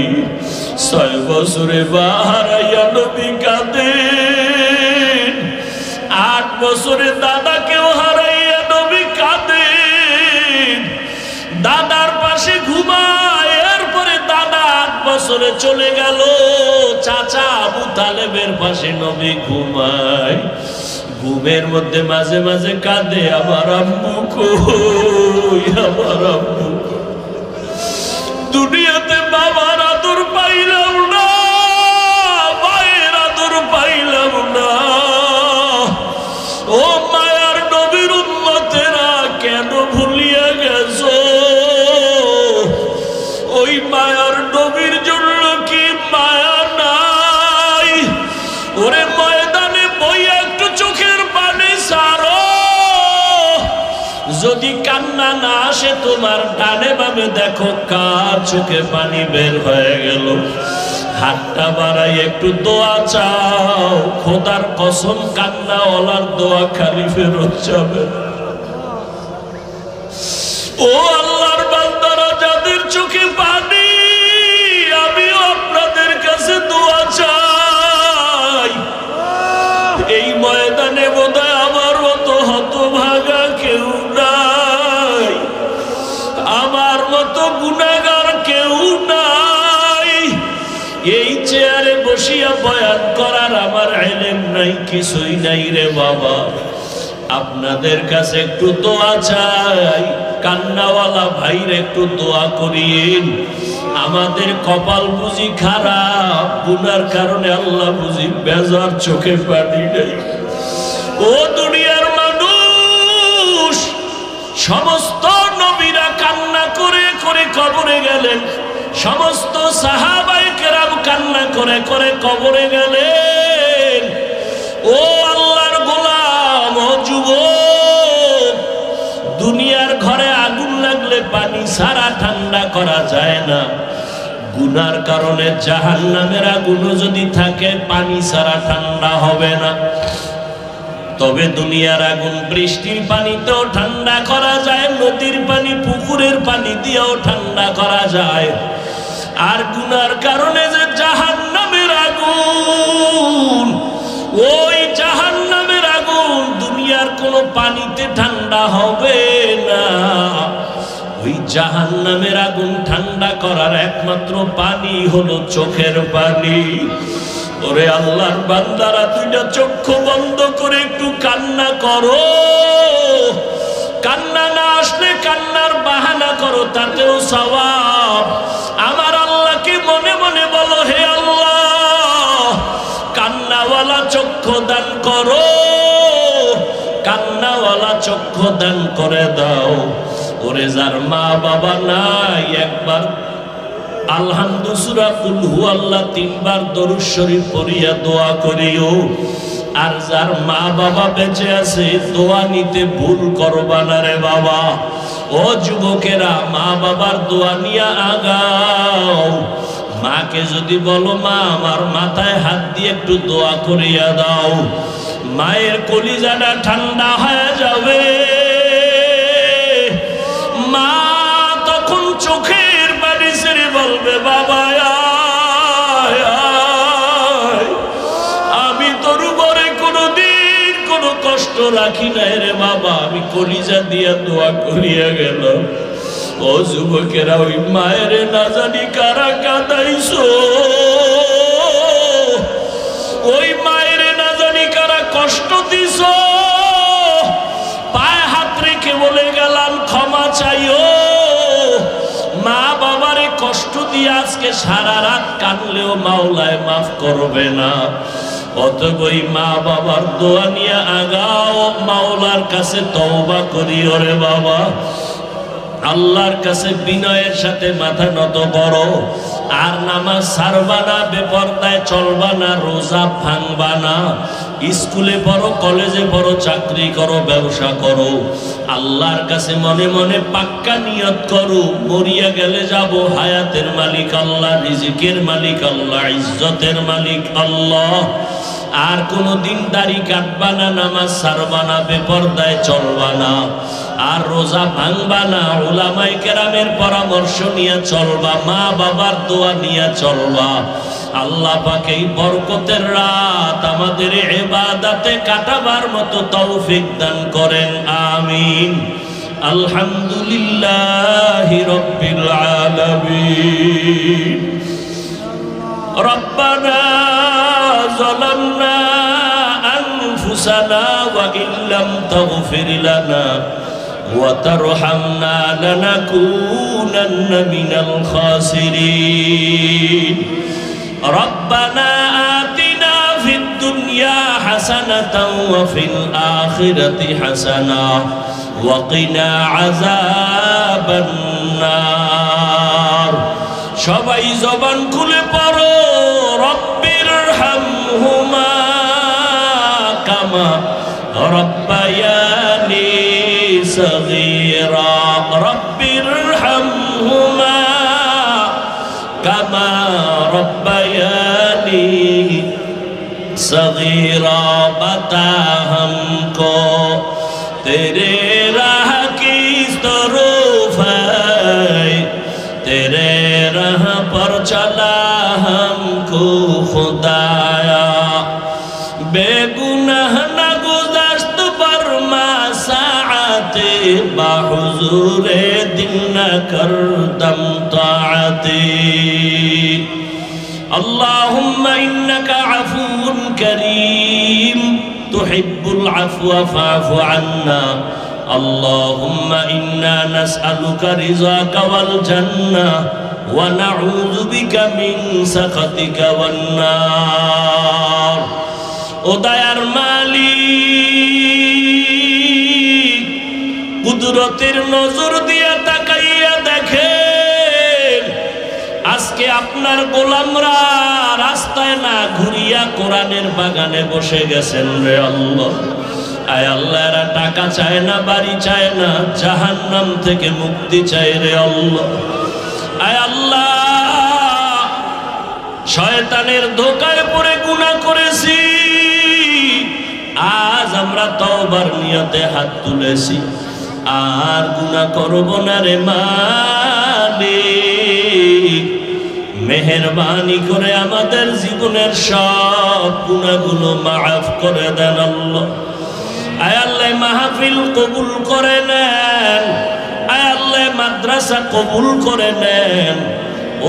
Speaker 1: 6 বছরে বাহারাইয়া নবী কাঁদেন। 8 বছরে দাদাকেও হারাইয়া নবী কাঁদেন। দাদার পাশে ঘুমায়, এরপরে দাদা 8 বছরে চলে গেল। চাচা আবু তালেবের পাশে নবী ঘুমায়। ঘুমের মধ্যে মাঝে মাঝে কাঁদে, আমার আম্মু কই, আমার আম্মু। দুনিয়াতে বাবার আদর পাইলাম না, মায়ের আদর পাইলাম না। ও মায়ার নবীর উম্মতেরা, কেন ভুলিয়া গেছো? ওই মায়ার নবীর জন্য কি মায়া নাই? ওরে ময়দানে বইয়া একটু চোখের পানি সারো। যদি কান্না না আসে তোমার ডানে বামে দেখো কার চোখে পানি বের হয়ে গেল। হাতটা বাড়াই একটু দোয়া চাও, খোদার কসম কান্নাওয়ালার দোয়া খালি ফেরত যাবে। ও আল্লাহর বান্দারা, যাদের চোখে পানি, আমিও আপনাদের কাছে দোয়া চাই। এই ময়দানে বোধহয় আমার মতো হতভাগা কেউ নাই, আমার মতো গুনাহগার কেউ নাই। এই চেয়ারে বসিয়া বয়ান করার আমার ইলম নাই, কিছুই নাই রে বাবা। আপনাদের কাছে একটু দোয়া চাই, কান্নাওয়ালা ভাইরে একটু দোয়া করিয়েন। আমাদের কপাল বুঝি খারাপ, গুনার কারণে আল্লাহ বুঝি বেজার চোখে পানি নেই। ও দুনিয়ার মানুষ, সমস্ত নবীরা কান্না করে করে কবরে গেলেন, সমস্ত সাহাবায়ে কেরাম কান্না করে করে কবরে গেলেন। ও আল্লাহর গোলাম, ও যুবক, দুনিয়ার ঘরে আগুন লাগলে পানি ছাড়া ঠান্ডা করা যায় না। গুনার কারণে জাহান্নামের আগুনও যদি থাকে পানি ছাড়া ঠান্ডা হবে না। তবে দুনিয়ার আগুন বৃষ্টির পানিতেও ঠান্ডা করা যায়, নদীর পানি পুকুরের পানি দিয়েও ঠান্ডা করা যায়। আর গুনার কারণে যে জাহান্নামের আগুন, ওই জাহান্নামের আগুন দুনিয়ার কোনো পানিতে ঠান্ডা হবে না। ওই জাহান্নামের আগুন ঠান্ডা করার একমাত্র পানি হলো চোখের পানি। ওরে আল্লাহর বান্দারা, দুইটা চক্ষু বন্ধ করে একটু কান্না করো। কান্না না আসলে কান্নার বাহানা করো, তাতেও সওয়াব। আমার আল্লাহকে মনে মনে বলো, হে আল্লাহ, কান্নাওয়ালা চক্ষু দান করো, কান্নাওয়ালা চক্ষু দান করে দাও। ওরে যার মা বাবা নাই, একবার আলহামদু সূরা কুল হুয়াল্লাহ 3 বার দরুদ শরীফ পড়িয়া দোয়া করিও। আর যার মা বাবা বেঁচে আছে, দোয়া নিতে ভুল করবা না রে বাবা। ও যুবকেরা, মা বাবার দোয়া নিয়ে আগাও। মাকে যদি বলো, মা আমার মাথায় হাত দিয়ে একটু দোয়া করিয়া দাও, মায়ের কলিজাটা ঠান্ডা হয়ে যাবে। মা তখন চোখের পানি ছেড়ে বলবে, বাবা আমি তোর উপরে কোনোদিন কোনো কষ্ট রাখি নাই রে বাবা, আমি কলিজা দিয়া দোয়া করিয়া গেলাম। ও যুবকেরা, ওই মায়ের না জানি কারা কাঁদাইছো, ওই মায়ের না জানি কারা কষ্ট দিছ। পায়ে হাত রেখে বলে গেলাম, ক্ষমা চাইও। মা বাবারে কষ্ট দিয়ে আজকে সারা রাত কানলেও মাওলায় মাফ করবে না। অতএব ওই মা বাবার দোয়া নিয়ে আগাও, মাওলার কাছে তওবা করিও রে বাবা। আল্লাহর কাছে বিনয়ের সাথে মাথা নত করো। আর নামাজ ছাড়বা না, বেপরদায় চলবা না, রোজা ভাঙবা না। স্কুলে পড়ো, কলেজে পড়ো, চাকরি করো, ব্যবসা করো, আল্লাহর কাছে মনে মনে পাক্কা নিয়ত করো, মরিয়া গেলে যাব হায়াতের মালিক আল্লাহ, রিজিকের মালিক আল্লাহ, ইজ্জতের মালিক আল্লাহ। আর কোনো দিন দাড়ি কাটবা না, নামাজ ছাড়বা না, বেপরদায় চলবা না, আর রোজা ভাঙবা না। উলামায়ে কেরামের পরামর্শ নিয়ে চলবা, মা বাবার দোয়া নিয়ে চলবা। আল্লাহ পাক এই বরকতের রাত আমাদের ইবাদতে কাটাবার মতো তৌফিক দান করেন, আমিন। আলহামদুলিল্লাহি রাব্বিল আলামিন। রব্বানা যালামনা আনফুসানা ওয়া ইল্লাম তাগফির লানা ওয়া তারহামনা লানাকুনান্না মিনাল খাসিরিন। রব্বানা আতিনা ফিদ দুনিয়া হাসানাতাও ওয়া ফিল আখিরাতি হাসানাহ ওয়া কিনা আযাবান নার। সবাই জবান খুলে পড়ো, রব্বিরহামহুমা কামা রব্বায়ানি صغيرا رب ارحمهما كما ربياني صغيرا बता हमको तेरे राह की तरफ है तेरे राह पर चला हमको खुदाया बेगुनाह न गुज़श्त पर मासाअते बाहुज़ूरे दिन न करदम ताअती अल्लाहुम्मा इन्नका अफ़ूउन करीम तुहिब्बुल अफ़्व फ़अफ़ु अन्ना अल्लाहुम्मा इन्ना नस्अलुका रिज़ाका वल जन्नह व नऊज़ु बिका मिन सख़तिका वन नार ओ दयार मालिक कुदरतेर नजर दिया ताकाइया देखेन আজকে আপনার গোলামরা রাস্তায় না ঘুরিয়া কোরআনের বাগানে বসে গেছেন রে আল্লাহ আয় আল্লাহ এরা টাকা চায় না বাড়ি চায় না জাহান্নাম থেকে মুক্তি চায় রে আল্লাহ আয় আল্লাহ শয়তানের ধোঁকায় পড়ে গুনাহ করেছি আজ আমরা তওবার নিয়তে হাত তুলেছি আর গুনাহ করব না রে মালিক মেহেরবানি করে আমাদের জীবনের সব গুনাহগুলো মাফ করে দেন আল্লাহ আয় আল্লাহ মাহফিল কবুল করে নেন আয় আল্লাহ মাদ্রাসা কবুল করে নেন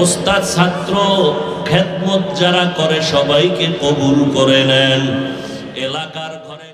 Speaker 1: ওস্তাদ ছাত্র খেদমত যারা করে সবাইকে কবুল করে নেন এলাকার ঘরে